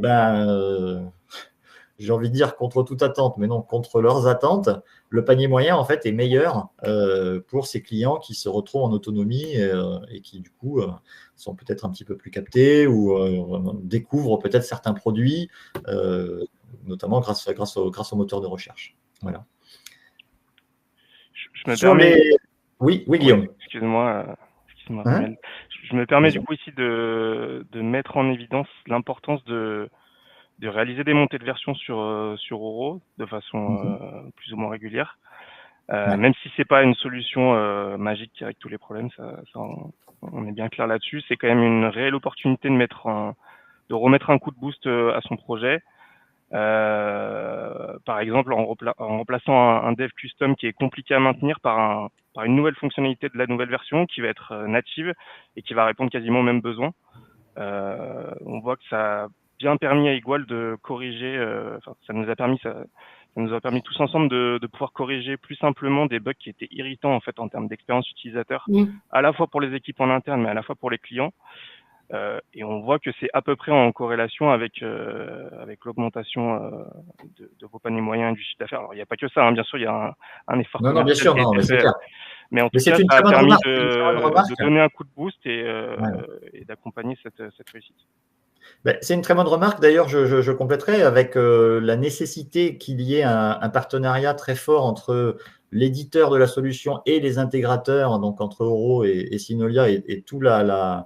j'ai envie de dire contre toute attente, mais non, contre leurs attentes, le panier moyen, en fait, est meilleur pour ces clients qui se retrouvent en autonomie et qui, du coup, sont peut-être un petit peu plus captés ou découvrent peut-être certains produits, notamment grâce au moteur de recherche. Voilà. Je me permets... Oui, Guillaume. Excuse-moi, Samuel. Je me permets du coup ici de mettre en évidence l'importance de réaliser des montées de version sur Oro de façon plus ou moins régulière. Même si c'est pas une solution magique qui règle tous les problèmes, on est bien clair là-dessus. C'est quand même une réelle opportunité de remettre un coup de boost à son projet. Par exemple, en remplaçant un dev custom qui est compliqué à maintenir par une nouvelle fonctionnalité de la nouvelle version qui va être native et qui va répondre quasiment aux mêmes besoins. On voit que ça a bien permis à Igual de corriger, ça nous a permis tous ensemble de pouvoir corriger plus simplement des bugs qui étaient irritants en fait en termes d'expérience utilisateur, à la fois pour les équipes en interne mais à la fois pour les clients. Et on voit que c'est à peu près en corrélation avec l'augmentation de vos paniers moyens et du chiffre d'affaires. Alors il n'y a pas que ça, hein, bien sûr, il y a un effort. Non, bien sûr, mais c'est clair. Mais en tout cas, ça a permis de donner un coup de boost et d'accompagner cette réussite. C'est une très bonne remarque. D'ailleurs, je compléterai avec la nécessité qu'il y ait un partenariat très fort entre l'éditeur de la solution et les intégrateurs, donc entre Oro et Synolia et tout la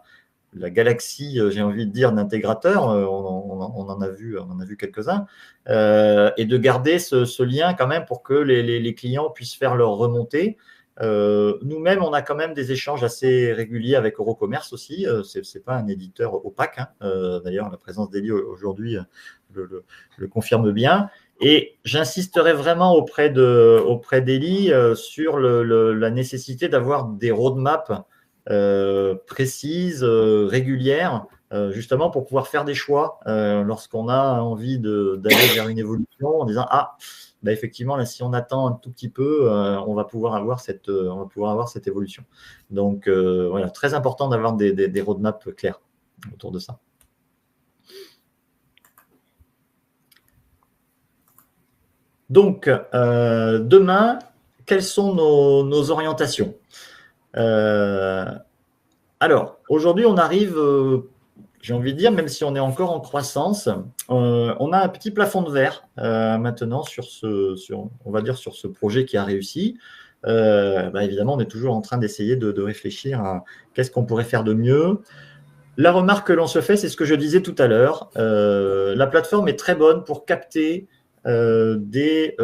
galaxie, j'ai envie de dire, d'intégrateurs. On en a vu quelques-uns. Et de garder ce lien quand même pour que les clients puissent faire leur remontée. Nous-mêmes, on a quand même des échanges assez réguliers avec Eurocommerce aussi. C'est pas un éditeur opaque. D'ailleurs, la présence d'Eli aujourd'hui le confirme bien. Et j'insisterai vraiment auprès d'Eli sur la nécessité d'avoir des roadmaps précises, régulières, justement pour pouvoir faire des choix lorsqu'on a envie d'aller vers une évolution en disant effectivement, là, si on attend un tout petit peu, on va pouvoir avoir cette évolution. Donc, voilà, très important d'avoir des roadmaps clairs autour de ça. Donc, demain, quelles sont nos orientations ? Alors, aujourd'hui, on arrive, j'ai envie de dire, même si on est encore en croissance, on a un petit plafond de verre maintenant sur ce projet qui a réussi. Évidemment, on est toujours en train d'essayer de réfléchir à qu'est-ce qu'on pourrait faire de mieux. La remarque que l'on se fait, c'est ce que je disais tout à l'heure. La plateforme est très bonne pour capter des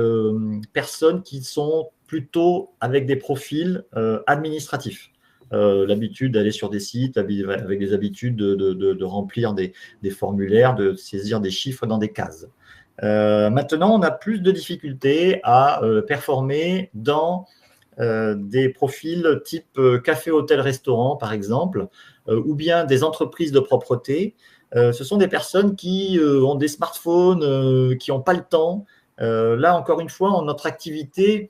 personnes qui sont plutôt avec des profils administratifs. L'habitude d'aller sur des sites, avec des habitudes de remplir des formulaires, de saisir des chiffres dans des cases. Maintenant, on a plus de difficultés à performer dans des profils type café, hôtel, restaurant, par exemple, ou bien des entreprises de propreté. Ce sont des personnes qui ont des smartphones, qui n'ont pas le temps. Là, encore une fois, en notre activité,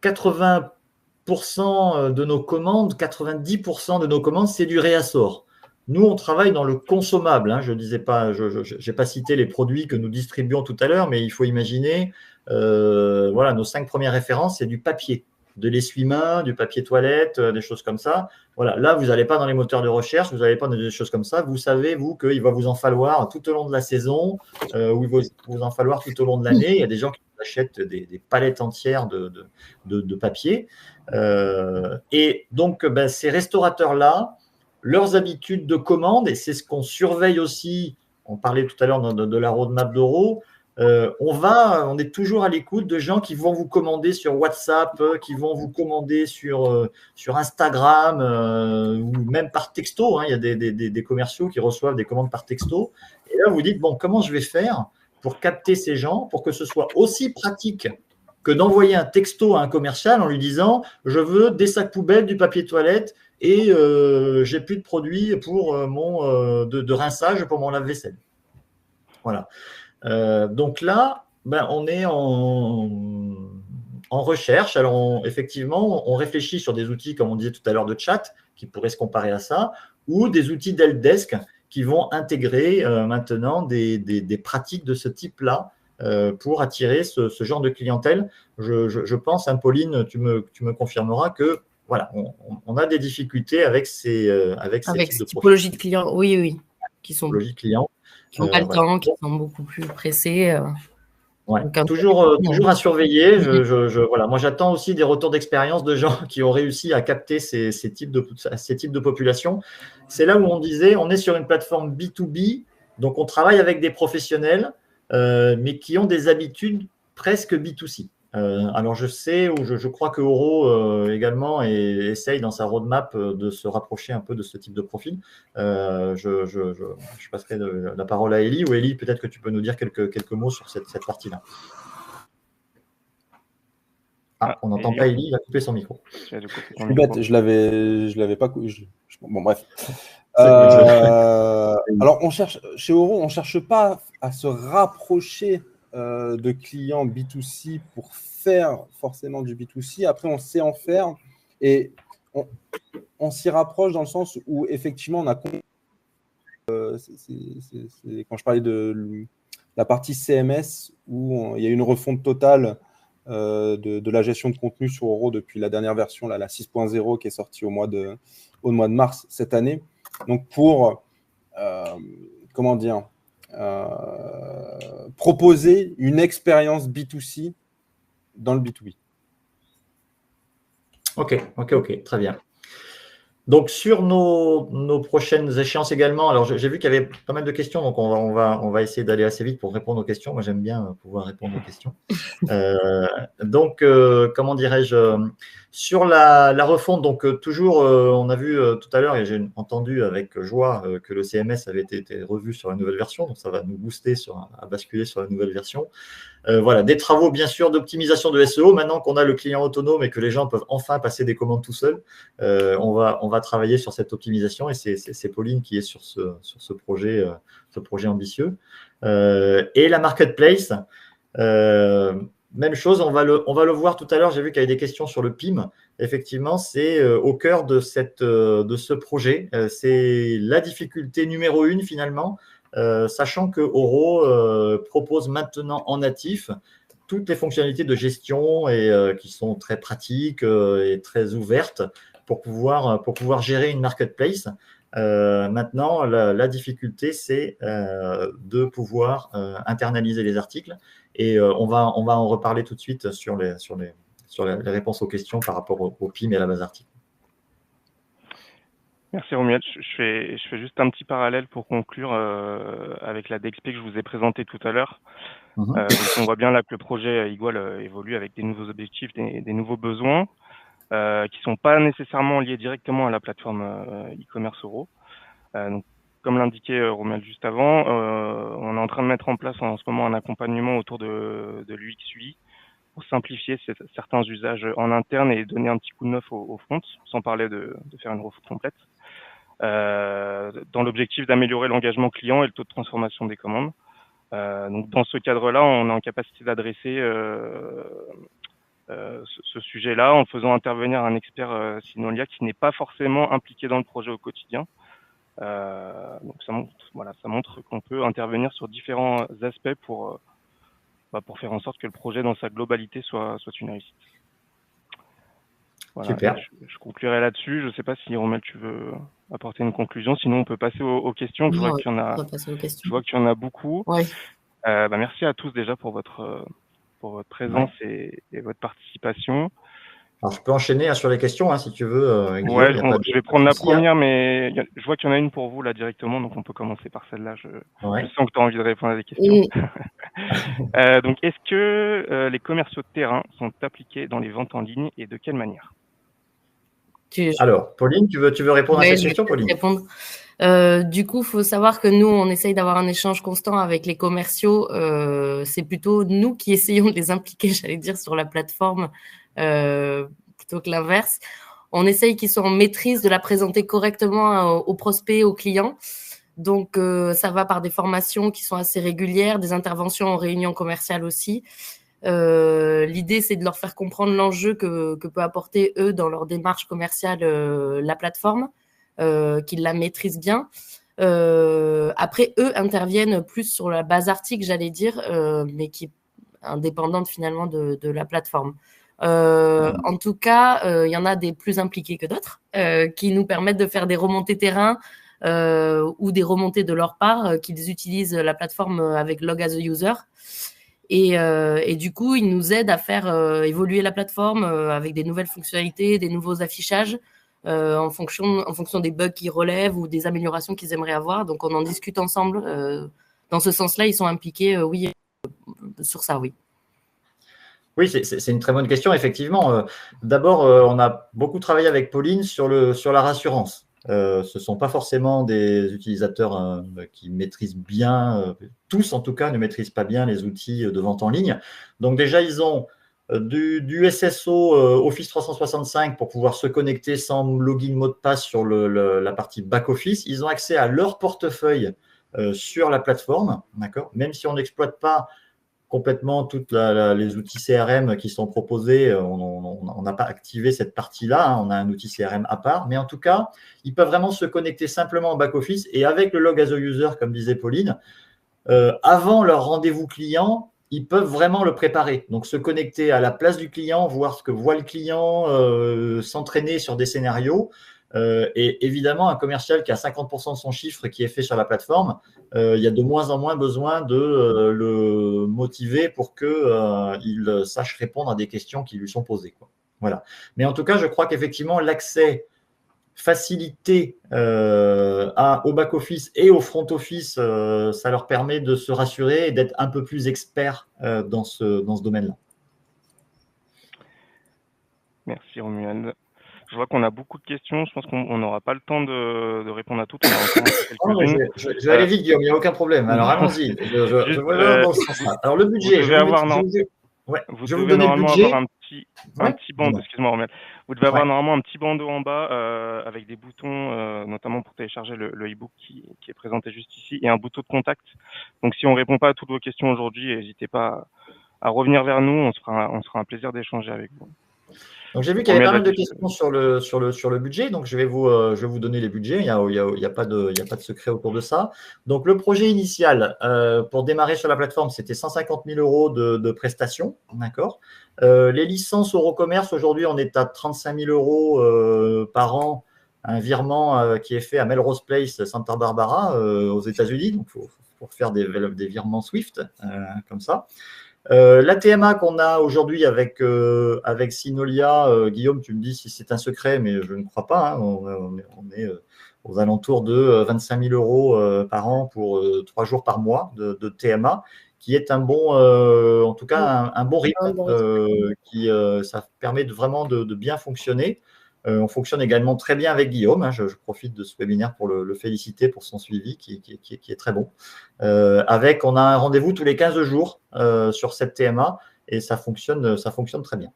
80% de nos commandes, 90% de nos commandes, c'est du réassort. Nous, on travaille dans le consommable. Je disais pas, je n'ai pas cité les produits que nous distribuons tout à l'heure, mais il faut imaginer, nos 5 premières références, c'est du papier, de l'essuie-main, du papier toilette, des choses comme ça. Voilà. Là, vous n'allez pas dans les moteurs de recherche, vous n'allez pas dans des choses comme ça. Vous savez, vous, qu'il va vous en falloir tout au long de la saison, ou il va vous en falloir tout au long de l'année. Il y a des gens qui achètent des palettes entières de papier. Et donc, ces restaurateurs-là leurs habitudes de commande, et c'est ce qu'on surveille aussi. On parlait tout à l'heure de la roadmap d'Euro. On est toujours à l'écoute de gens qui vont vous commander sur WhatsApp, qui vont vous commander sur Instagram ou même par texto. Hein. Il y a des commerciaux qui reçoivent des commandes par texto. Et là, vous dites, bon, comment je vais faire pour capter ces gens, pour que ce soit aussi pratique que d'envoyer un texto à un commercial en lui disant, je veux des sacs poubelles, du papier toilette et j'ai plus de produits pour de rinçage pour mon lave-vaisselle. Voilà. Donc là, on est en recherche. Alors, effectivement, on réfléchit sur des outils, comme on disait tout à l'heure, de chat, qui pourraient se comparer à ça, ou des outils d'helpdesk qui vont intégrer maintenant des pratiques de ce type-là pour attirer ce genre de clientèle. Je pense, hein, Pauline, tu me confirmeras que voilà, on a des difficultés avec ces typologies de clients, oui, qui sont clients. Qui n'ont pas le temps, qui sont beaucoup plus pressés. Ouais. Toujours à surveiller. Voilà. Moi, j'attends aussi des retours d'expérience de gens qui ont réussi à capter ces types de populations. C'est là où on disait, on est sur une plateforme B2B, donc on travaille avec des professionnels, mais qui ont des habitudes presque B2C. Alors, je sais, ou je crois que Euro également essaye dans sa roadmap de se rapprocher un peu de ce type de profil. Je passerai la parole à Élie. Ou Élie, peut-être que tu peux nous dire quelques mots sur cette partie-là. On n'entend pas Élie, il a coupé son micro. Je suis bête, je l'avais pas coupé. Bon, bref. Alors, chez Euro, on ne cherche pas à se rapprocher de clients B2C pour faire forcément du B2C. Après, on sait en faire et on s'y rapproche dans le sens où effectivement, on a quand je parlais de la partie CMS où il y a une refonte totale de la gestion de contenu sur Euro depuis la dernière version, la 6.0 qui est sortie au mois de mars cette année. Donc pour proposer une expérience B2C dans le B2B. Ok, très bien. Donc, sur nos prochaines échéances également, alors j'ai vu qu'il y avait pas mal de questions, donc on va essayer d'aller assez vite pour répondre aux questions. Moi, j'aime bien pouvoir répondre aux questions. Donc, comment dirais-je, sur la refonte, donc toujours, on a vu tout à l'heure, et j'ai entendu avec joie que le CMS avait été revu sur la nouvelle version, donc ça va nous booster à basculer sur la nouvelle version. Voilà, des travaux bien sûr d'optimisation de SEO. Maintenant qu'on a le client autonome et que les gens peuvent enfin passer des commandes tout seuls, on va travailler sur cette optimisation et c'est Pauline qui est sur ce projet ambitieux. Et la marketplace, même chose, on va le voir tout à l'heure. J'ai vu qu'il y avait des questions sur le PIM. Effectivement, c'est au cœur de ce projet. C'est la difficulté numéro 1 finalement. Sachant que Euro propose maintenant en natif toutes les fonctionnalités de gestion et qui sont très pratiques et très ouvertes pour pouvoir gérer une marketplace. Maintenant, la difficulté, c'est de pouvoir internaliser les articles et on va en reparler tout de suite sur les réponses aux questions par rapport au PIM et à la base article. Merci Romuald. Je fais juste un petit parallèle pour conclure avec la DXP que je vous ai présentée tout à l'heure. Donc on voit bien là que le projet Igual évolue avec des nouveaux objectifs, des nouveaux besoins qui ne sont pas nécessairement liés directement à la plateforme e-commerce Euro. Donc, comme l'indiquait Romuald juste avant, on est en train de mettre en place en ce moment un accompagnement autour de l'UX UI pour simplifier certains usages en interne et donner un petit coup de neuf au front, sans parler de faire une refonte complète. Dans l'objectif d'améliorer l'engagement client et le taux de transformation des commandes. Donc dans ce cadre-là, on est en capacité d'adresser ce sujet-là en faisant intervenir un expert Synolia qui n'est pas forcément impliqué dans le projet au quotidien. Donc ça montre qu'on peut intervenir sur différents aspects pour faire en sorte que le projet dans sa globalité soit une réussite. Voilà, super. Je conclurai là-dessus. Je ne sais pas si Romuald, tu veux apporter une conclusion. Sinon, on peut passer aux questions. Je vois qu'il y en a beaucoup. Ouais. Merci à tous déjà pour votre présence et votre participation. Alors, je peux enchaîner sur les questions, si tu veux, Guillaume. Ouais, Je vais prendre la première, mais je vois qu'il y en a une pour vous là directement, donc on peut commencer par celle-là. Je sens que tu as envie de répondre à des questions. Donc, est-ce que les commerciaux de terrain sont appliqués dans les ventes en ligne et de quelle manière? Alors, Pauline, tu veux répondre à cette question, Pauline? Répondre. Du coup, il faut savoir que nous, on essaye d'avoir un échange constant avec les commerciaux. C'est plutôt nous qui essayons de les impliquer, j'allais dire, sur la plateforme, plutôt que l'inverse. On essaye qu'ils soient en maîtrise de la présenter correctement aux prospects, aux clients. Donc, ça va par des formations qui sont assez régulières, des interventions en réunion commerciale aussi. L'idée, c'est de leur faire comprendre l'enjeu que peut apporter eux dans leur démarche commerciale la plateforme, qu'ils la maîtrisent bien. Après, eux interviennent plus sur la base article, j'allais dire, mais qui est indépendante finalement de la plateforme. En tout cas, il y en a des plus impliqués que d'autres qui nous permettent de faire des remontées terrain ou des remontées de leur part qu'ils utilisent la plateforme avec Log as a User. Et du coup, ils nous aident à faire évoluer la plateforme avec des nouvelles fonctionnalités, des nouveaux affichages en fonction des bugs qu'ils relèvent ou des améliorations qu'ils aimeraient avoir. Donc, on en discute ensemble. Dans ce sens-là, ils sont impliqués, oui, sur ça, oui. Oui, c'est une très bonne question, effectivement. D'abord, on a beaucoup travaillé avec Pauline sur la rassurance. Ce ne sont pas forcément des utilisateurs qui maîtrisent bien, tous en tout cas ne maîtrisent pas bien les outils de vente en ligne. Donc déjà, ils ont du SSO Office 365 pour pouvoir se connecter sans login mot de passe sur la partie back-office. Ils ont accès à leur portefeuille sur la plateforme, d'accord. Même si on n'exploite pas complètement tous les outils CRM qui sont proposés. On n'a pas activé cette partie-là. On a un outil CRM à part. Mais en tout cas, ils peuvent vraiment se connecter simplement en back-office. Et avec le Log as a User, comme disait Pauline, avant leur rendez-vous client, ils peuvent vraiment le préparer. Donc, se connecter à la place du client, voir ce que voit le client, s'entraîner sur des scénarios. Et évidemment, un commercial qui a 50% de son chiffre qui est fait sur la plateforme, il y a de moins en moins besoin de le motiver pour qu'il sache répondre à des questions qui lui sont posées, quoi. Voilà. Mais en tout cas, je crois qu'effectivement, l'accès facilité au back-office et au front-office, ça leur permet de se rassurer et d'être un peu plus experts dans ce domaine-là. Merci Romuald. Je vois qu'on a beaucoup de questions. Je pense qu'on n'aura pas le temps de répondre à toutes. Je vais aller vite, Guillaume, il n'y a aucun problème. Alors, allons-y. Je vois dans ce sens-là. Alors, le budget, vous devez normalement avoir un petit bandeau. Excuse-moi, Romuald. Vous devez avoir normalement un petit bandeau en bas avec des boutons, notamment pour télécharger le e-book qui est présenté juste ici, et un bouton de contact. Donc, si on ne répond pas à toutes vos questions aujourd'hui, n'hésitez pas à revenir vers nous. On se fera un plaisir d'échanger avec vous. Donc, j'ai vu qu'il y avait pas mal de questions sur le budget. Donc, je vais vous donner les budgets. Il n'y a pas de secret autour de ça. Donc, le projet initial pour démarrer sur la plateforme, c'était 150 000 euros de prestations. D'accord. Les licences Eurocommerce, aujourd'hui, on est à 35 000 euros par an. Un virement qui est fait à Melrose Place, Santa Barbara, aux États-Unis. Donc, il faut faire des virements Swift comme ça. La TMA qu'on a aujourd'hui avec Synolia, Guillaume, tu me dis si c'est un secret, mais je ne crois pas. On est aux alentours de 25 000 euros par an pour 3 jours par mois de TMA, qui est un bon, en tout cas un bon rythme, ça permet vraiment de bien fonctionner. On fonctionne également très bien avec Guillaume. Je profite de ce webinaire pour le féliciter pour son suivi qui est très bon. On a un rendez-vous tous les 15 jours sur cette TMA et ça fonctionne très bien.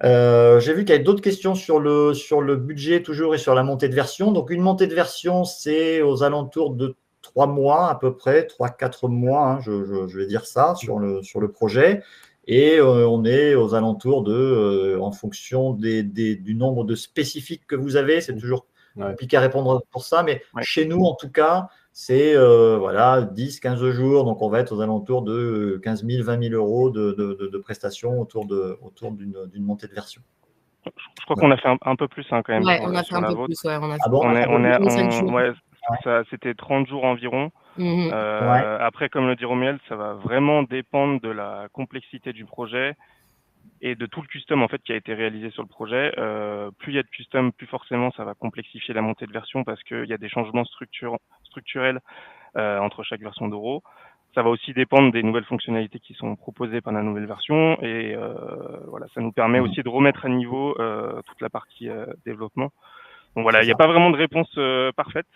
J'ai vu qu'il y avait d'autres questions sur le budget toujours et sur la montée de version. Donc, une montée de version, c'est aux alentours de 3 mois à peu près, 3-4 mois, je vais dire ça, sur le projet. Et on est aux alentours en fonction du nombre de spécifiques que vous avez. C'est toujours compliqué à répondre pour ça, mais chez nous, en tout cas, c'est 10-15 jours. Donc, on va être aux alentours de 15 000, 20 000 euros de prestations autour d'une montée de version. Je crois qu'on a fait un peu plus quand même. Ouais, on a fait un peu plus. C'était 30 jours environ. Après, comme le dit Romuald, ça va vraiment dépendre de la complexité du projet. et de tout le custom en fait qui a été réalisé sur le projet. Plus il y a de custom, plus forcément ça va complexifier la montée de version parce qu'il y a des changements structurels entre chaque version d'Euro. Ça va aussi dépendre des nouvelles fonctionnalités qui sont proposées par la nouvelle version et voilà, ça nous permet aussi de remettre à niveau toute la partie développement. Donc voilà, il n'y a pas vraiment de réponse parfaite,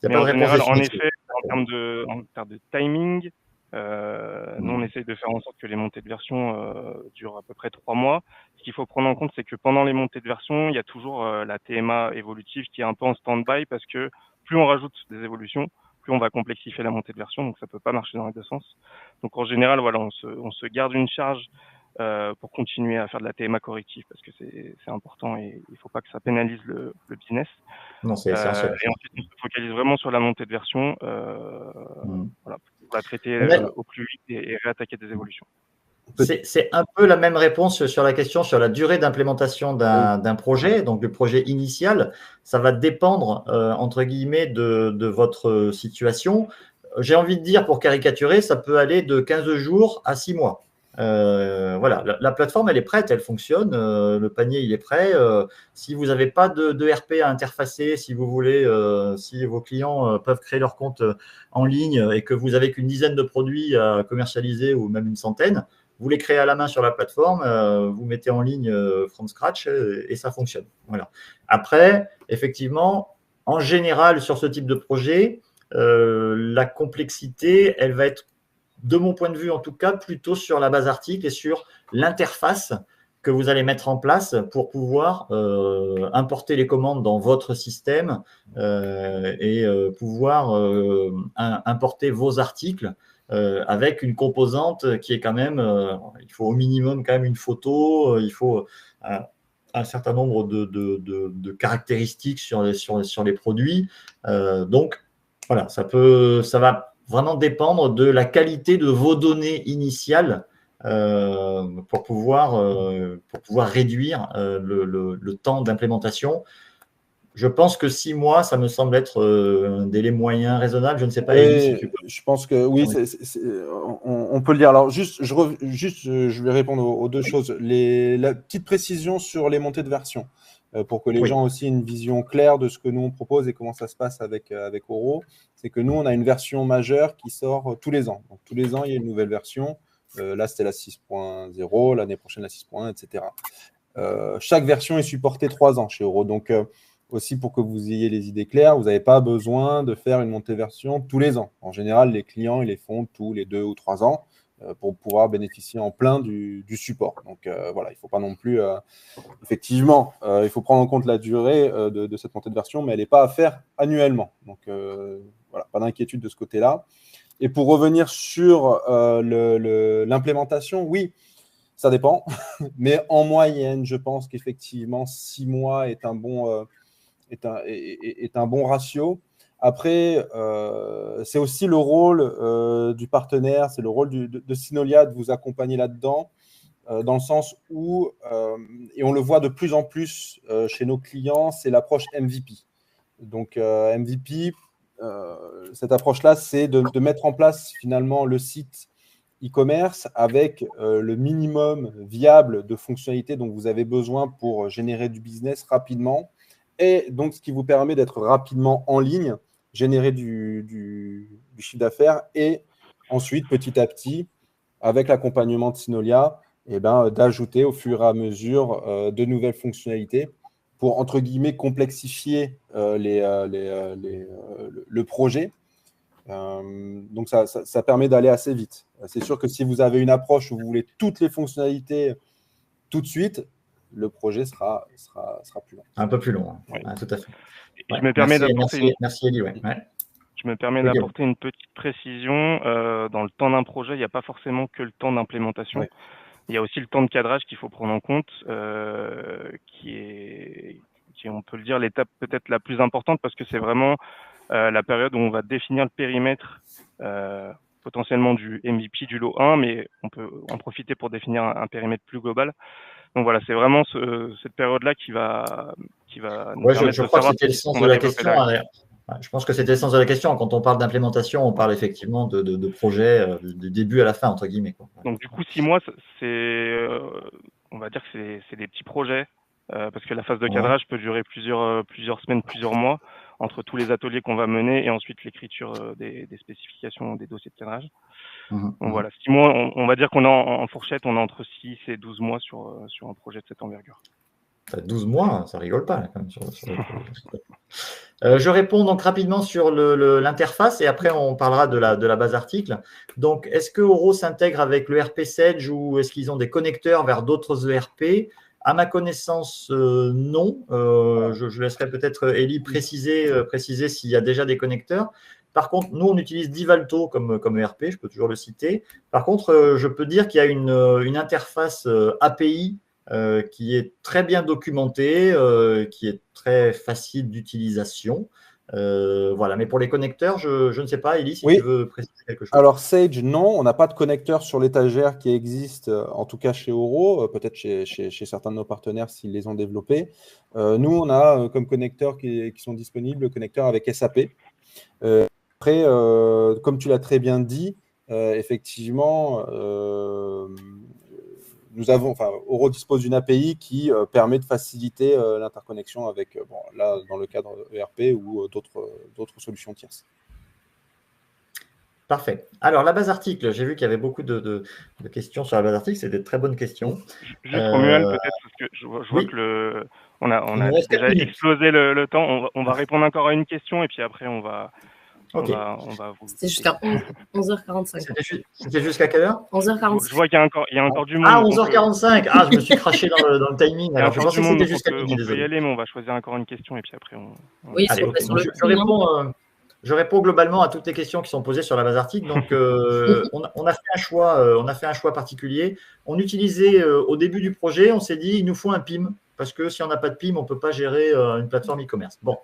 mais en général, en effet, en termes de timing, nous on essaye de faire en sorte que les montées de version durent à peu près 3 mois. Ce qu'il faut prendre en compte, c'est que pendant les montées de version, il y a toujours la TMA évolutive qui est un peu en stand-by parce que plus on rajoute des évolutions, plus on va complexifier la montée de version, donc ça peut pas marcher dans les deux sens. Donc en général, voilà, on se garde une charge pour continuer à faire de la TMA corrective parce que c'est important et il faut pas que ça pénalise le business. Non, c'est essentiel. Et ensuite, on se focalise vraiment sur la montée de version voilà, pour la traiter au plus vite et réattaquer des évolutions. C'est un peu la même réponse sur la question sur la durée d'implémentation d'un projet. Donc, le projet initial, ça va dépendre, entre guillemets, de votre situation. J'ai envie de dire, pour caricaturer, ça peut aller de 15 jours à 6 mois. Voilà, la plateforme, elle est prête, elle fonctionne, le panier, il est prêt. Si vous n'avez pas de RP à interfacer, si vous voulez, si vos clients peuvent créer leur compte en ligne et que vous avez qu'une dizaine de produits à commercialiser ou même une centaine, vous les créez à la main sur la plateforme, vous mettez en ligne from scratch et ça fonctionne. Voilà. Après, effectivement, en général, sur ce type de projet, la complexité, elle va être, de mon point de vue en tout cas, plutôt sur la base article et sur l'interface que vous allez mettre en place pour pouvoir importer les commandes dans votre système et pouvoir importer vos articles avec une composante qui est quand même, il faut au minimum quand même une photo, il faut un certain nombre de caractéristiques sur les produits. Donc, voilà, ça va vraiment dépendre de la qualité de vos données initiales pour pouvoir réduire le temps d'implémentation. Je pense que 6 mois, ça me semble être un délai moyen raisonnable. Je ne sais pas, Élie, si tu peux. Je pense que oui, on peut le dire. Alors, je vais répondre aux deux choses. La petite précision sur les montées de version, pour que les gens aient aussi une vision claire de ce que nous on propose et comment ça se passe avec Oro. C'est que nous, on a une version majeure qui sort tous les ans. Donc, tous les ans, il y a une nouvelle version. Là, c'était la 6.0, l'année prochaine, la 6.1, etc. Chaque version est supportée 3 ans chez Oro. Donc, aussi pour que vous ayez les idées claires, vous n'avez pas besoin de faire une montée version tous les ans. En général, les clients, ils les font tous les 2 ou 3 ans pour pouvoir bénéficier en plein du support. Donc voilà, il ne faut pas non plus… effectivement, il faut prendre en compte la durée de cette montée de version, mais elle n'est pas à faire annuellement. Donc voilà, pas d'inquiétude de ce côté-là. Et pour revenir sur l'implémentation, oui, ça dépend. Mais en moyenne, je pense qu'effectivement, 6 mois est un bon… est un bon ratio. Après, c'est aussi le rôle du partenaire, c'est le rôle de Synolia de vous accompagner là-dedans, dans le sens où, et on le voit de plus en plus chez nos clients, c'est l'approche MVP. Donc, MVP, cette approche-là, c'est de mettre en place finalement le site e-commerce avec le minimum viable de fonctionnalités dont vous avez besoin pour générer du business rapidement. Et donc, ce qui vous permet d'être rapidement en ligne, générer du chiffre d'affaires et ensuite, petit à petit, avec l'accompagnement de Synolia, d'ajouter au fur et à mesure de nouvelles fonctionnalités pour, entre guillemets, complexifier le projet. Donc, ça permet d'aller assez vite. C'est sûr que si vous avez une approche où vous voulez toutes les fonctionnalités tout de suite, le projet sera plus long. Un peu plus long, hein. Ouais. Tout à fait. Ouais. Je me permets d'apporter merci Elie. Ouais. Je me permets d'apporter une petite précision. Dans le temps d'un projet, il n'y a pas forcément que le temps d'implémentation. Ouais. Il y a aussi le temps de cadrage qu'il faut prendre en compte, qui est, on peut le dire, l'étape peut-être la plus importante parce que c'est vraiment la période où on va définir le périmètre potentiellement du MVP du lot 1, mais on peut en profiter pour définir un périmètre plus global. Donc voilà, c'est vraiment cette période-là qui va nous permettre je crois que c'était le sens de la question. Je pense que c'était le sens de la question. Quand on parle d'implémentation, on parle effectivement de projet du début à la fin, entre guillemets, quoi. Donc du coup, 6 mois, c'est on va dire que c'est des petits projets, parce que la phase de cadrage peut durer plusieurs semaines, plusieurs mois, entre tous les ateliers qu'on va mener et ensuite l'écriture des spécifications des dossiers de cadrage. Donc voilà, 6 mois, on va dire qu'on est en fourchette, on est entre 6 et 12 mois sur un projet de cette envergure. 12 mois, ça rigole pas, là, quand même, sur le projet. Je réponds donc rapidement sur l'interface et après on parlera de la base article. Donc, est-ce que Oro s'intègre avec le RP Sage ou est-ce qu'ils ont des connecteurs vers d'autres ERP? À ma connaissance, non. Je laisserai peut-être Elie préciser s'il y a déjà des connecteurs. Par contre, nous, on utilise Divalto comme ERP, je peux toujours le citer. Par contre, je peux dire qu'il y a une interface API qui est très bien documentée, qui est très facile d'utilisation. Voilà. Mais pour les connecteurs, je ne sais pas, Elie, si tu veux préciser quelque chose. Alors, Sage, non, on n'a pas de connecteur sur l'étagère qui existe, en tout cas chez Oro, peut-être chez certains de nos partenaires s'ils les ont développés. Nous, on a comme connecteurs qui sont disponibles, le connecteur avec SAP. Après, comme tu l'as très bien dit, effectivement, Oro dispose d'une API qui permet de faciliter l'interconnexion avec, là, dans le cadre ERP ou d'autres solutions tierces. Parfait. Alors, la base article, j'ai vu qu'il y avait beaucoup de questions sur la base article. C'est des très bonnes questions. Juste Romuald, peut-être, parce que je vois que on a déjà explosé le temps. On va répondre encore à une question et puis après, on va vous... C'était jusqu'à 11h45. C'était jusqu'à quelle heure? 11h45. Je vois qu'il y a encore du monde. Ah, 11h45. Ah, je me suis craché dans le timing. Alors, je pensais que c'était jusqu'à midi. On peut y aller, mais on va choisir encore une question et puis après, Oui, allez, je réponds globalement à toutes les questions qui sont posées sur la base article. Donc, on a fait un choix particulier. On utilisait au début du projet, on s'est dit, il nous faut un PIM parce que si on n'a pas de PIM, on ne peut pas gérer une plateforme e-commerce. Bon,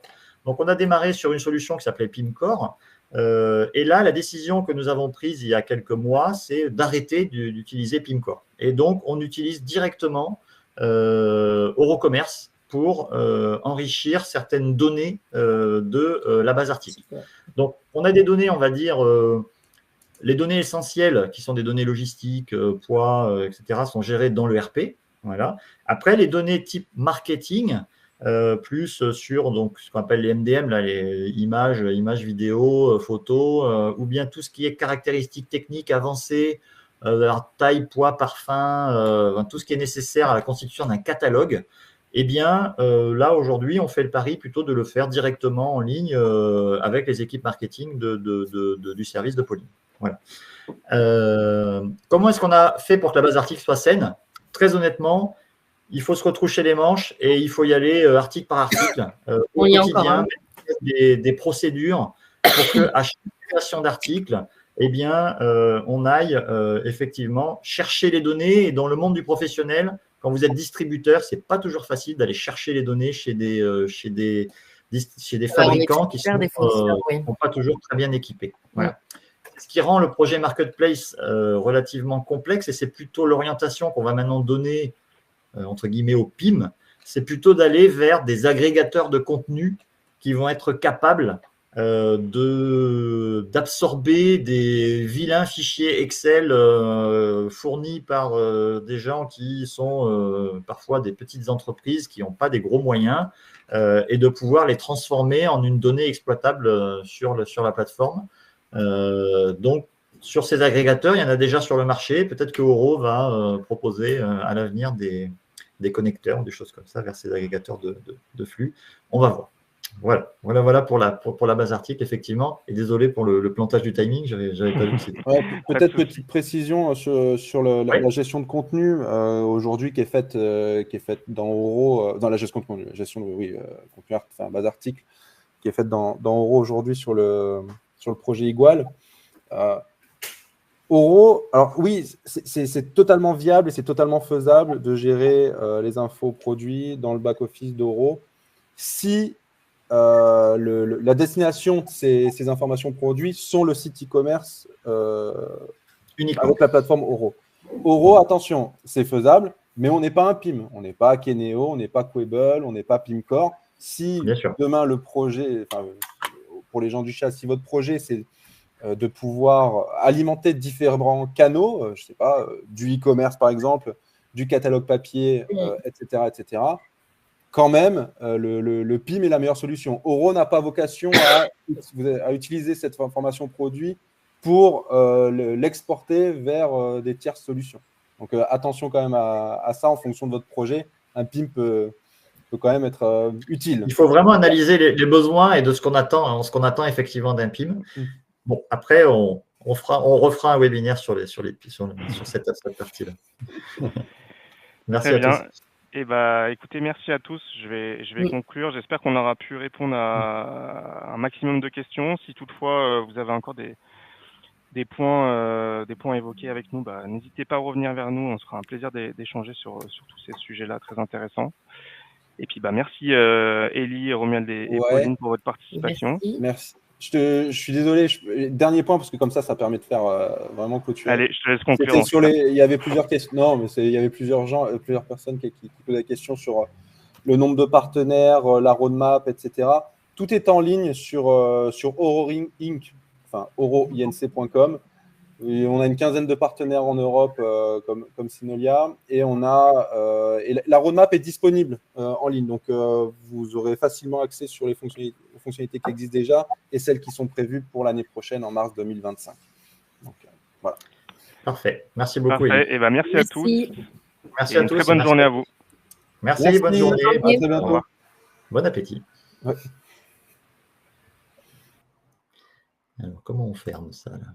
donc on a démarré sur une solution qui s'appelait PIMcore. Et là, la décision que nous avons prise il y a quelques mois, c'est d'arrêter d'utiliser PIMcore. Et donc, on utilise directement Eurocommerce pour enrichir certaines données de la base article. Donc, on a des données, on va dire, les données essentielles, qui sont des données logistiques, poids, etc., sont gérées dans le RP. Voilà. Après, les données type marketing, plus sur donc, ce qu'on appelle les MDM, là, les images, vidéo, photos, ou bien tout ce qui est caractéristiques techniques avancées, taille, poids, parfum, tout ce qui est nécessaire à la constitution d'un catalogue. Eh bien, là, aujourd'hui, on fait le pari plutôt de le faire directement en ligne avec les équipes marketing du service de Pauline. Voilà. Comment est-ce qu'on a fait pour que la base article soit saine? Très honnêtement, il faut se retroucher les manches et il faut y aller article par article au quotidien, des procédures pour qu'à chaque création d'article, eh bien, on aille effectivement chercher les données. Et dans le monde du professionnel, quand vous êtes distributeur, ce n'est pas toujours facile d'aller chercher les données chez des fabricants qui ne sont pas toujours très bien équipés. Voilà. Ce qui rend le projet Marketplace relativement complexe, et c'est plutôt l'orientation qu'on va maintenant donner entre guillemets au PIM, c'est plutôt d'aller vers des agrégateurs de contenu qui vont être capables d'absorber des vilains fichiers Excel fournis par des gens qui sont parfois des petites entreprises qui n'ont pas des gros moyens et de pouvoir les transformer en une donnée exploitable sur la plateforme. Donc, sur ces agrégateurs, il y en a déjà sur le marché. Peut-être que Oro va proposer à l'avenir des connecteurs, des choses comme ça vers ces agrégateurs de flux. On va voir. Voilà pour la base article, effectivement. Et désolé pour le plantage du timing, j'avais pas vu que c'était. Peut-être petite précision sur la gestion de contenu aujourd'hui qui est faite dans Oro, dans la gestion de contenu, contenu, base article, qui est faite dans Oro aujourd'hui sur le projet Igual. Oro, alors oui, c'est totalement viable et c'est totalement faisable de gérer les infos produits dans le back-office d'Oro si la destination de ces informations produits sont le site e-commerce uniquement avec la plateforme Oro. Oro, attention, c'est faisable, mais on n'est pas un PIM, on n'est pas Keneo, on n'est pas Quable, on n'est pas PIMcore. Si demain le projet, pour les gens du chat, si votre projet c'est de pouvoir alimenter différents canaux, je ne sais pas, du e-commerce par exemple, du catalogue papier, etc., etc., quand même, le PIM est la meilleure solution. Oro n'a pas vocation à utiliser cette information produit pour l'exporter vers des tierces solutions. Donc, attention quand même à ça en fonction de votre projet. Un PIM peut quand même être utile. Il faut vraiment analyser les besoins et de ce qu'on attend effectivement d'un PIM. Bon, après, on refera un webinaire sur cette partie-là. Merci Très bien. à tous. Et écoutez, merci à tous. Je vais conclure. J'espère qu'on aura pu répondre à un maximum de questions. Si toutefois vous avez encore des points évoqués avec nous, n'hésitez pas à revenir vers nous. On sera un plaisir d'échanger sur tous ces sujets-là très intéressants. Et puis merci Élie, Romuald et Pauline pour votre participation. Merci. Je suis désolé. Dernier point, parce que comme ça permet de faire vraiment clôturer. Allez, je te laisse conclure. Il y avait plusieurs questions. Non, mais il y avait plusieurs personnes qui posaient des questions sur le nombre de partenaires, la roadmap, etc. Tout est en ligne sur Oro Inc., enfin oroinc.com. Et on a une quinzaine de partenaires en Europe comme Synolia, et la roadmap est disponible en ligne, donc vous aurez facilement accès sur les fonctionnalités qui existent déjà et celles qui sont prévues pour l'année prochaine en mars 2025. Donc, voilà. Parfait. Merci beaucoup. Parfait. Et merci à tous. Merci à tous. Très bonne journée à vous. Merci, bonne journée. À très bientôt. Au revoir. Bon appétit. Ouais. Alors, comment on ferme ça là ?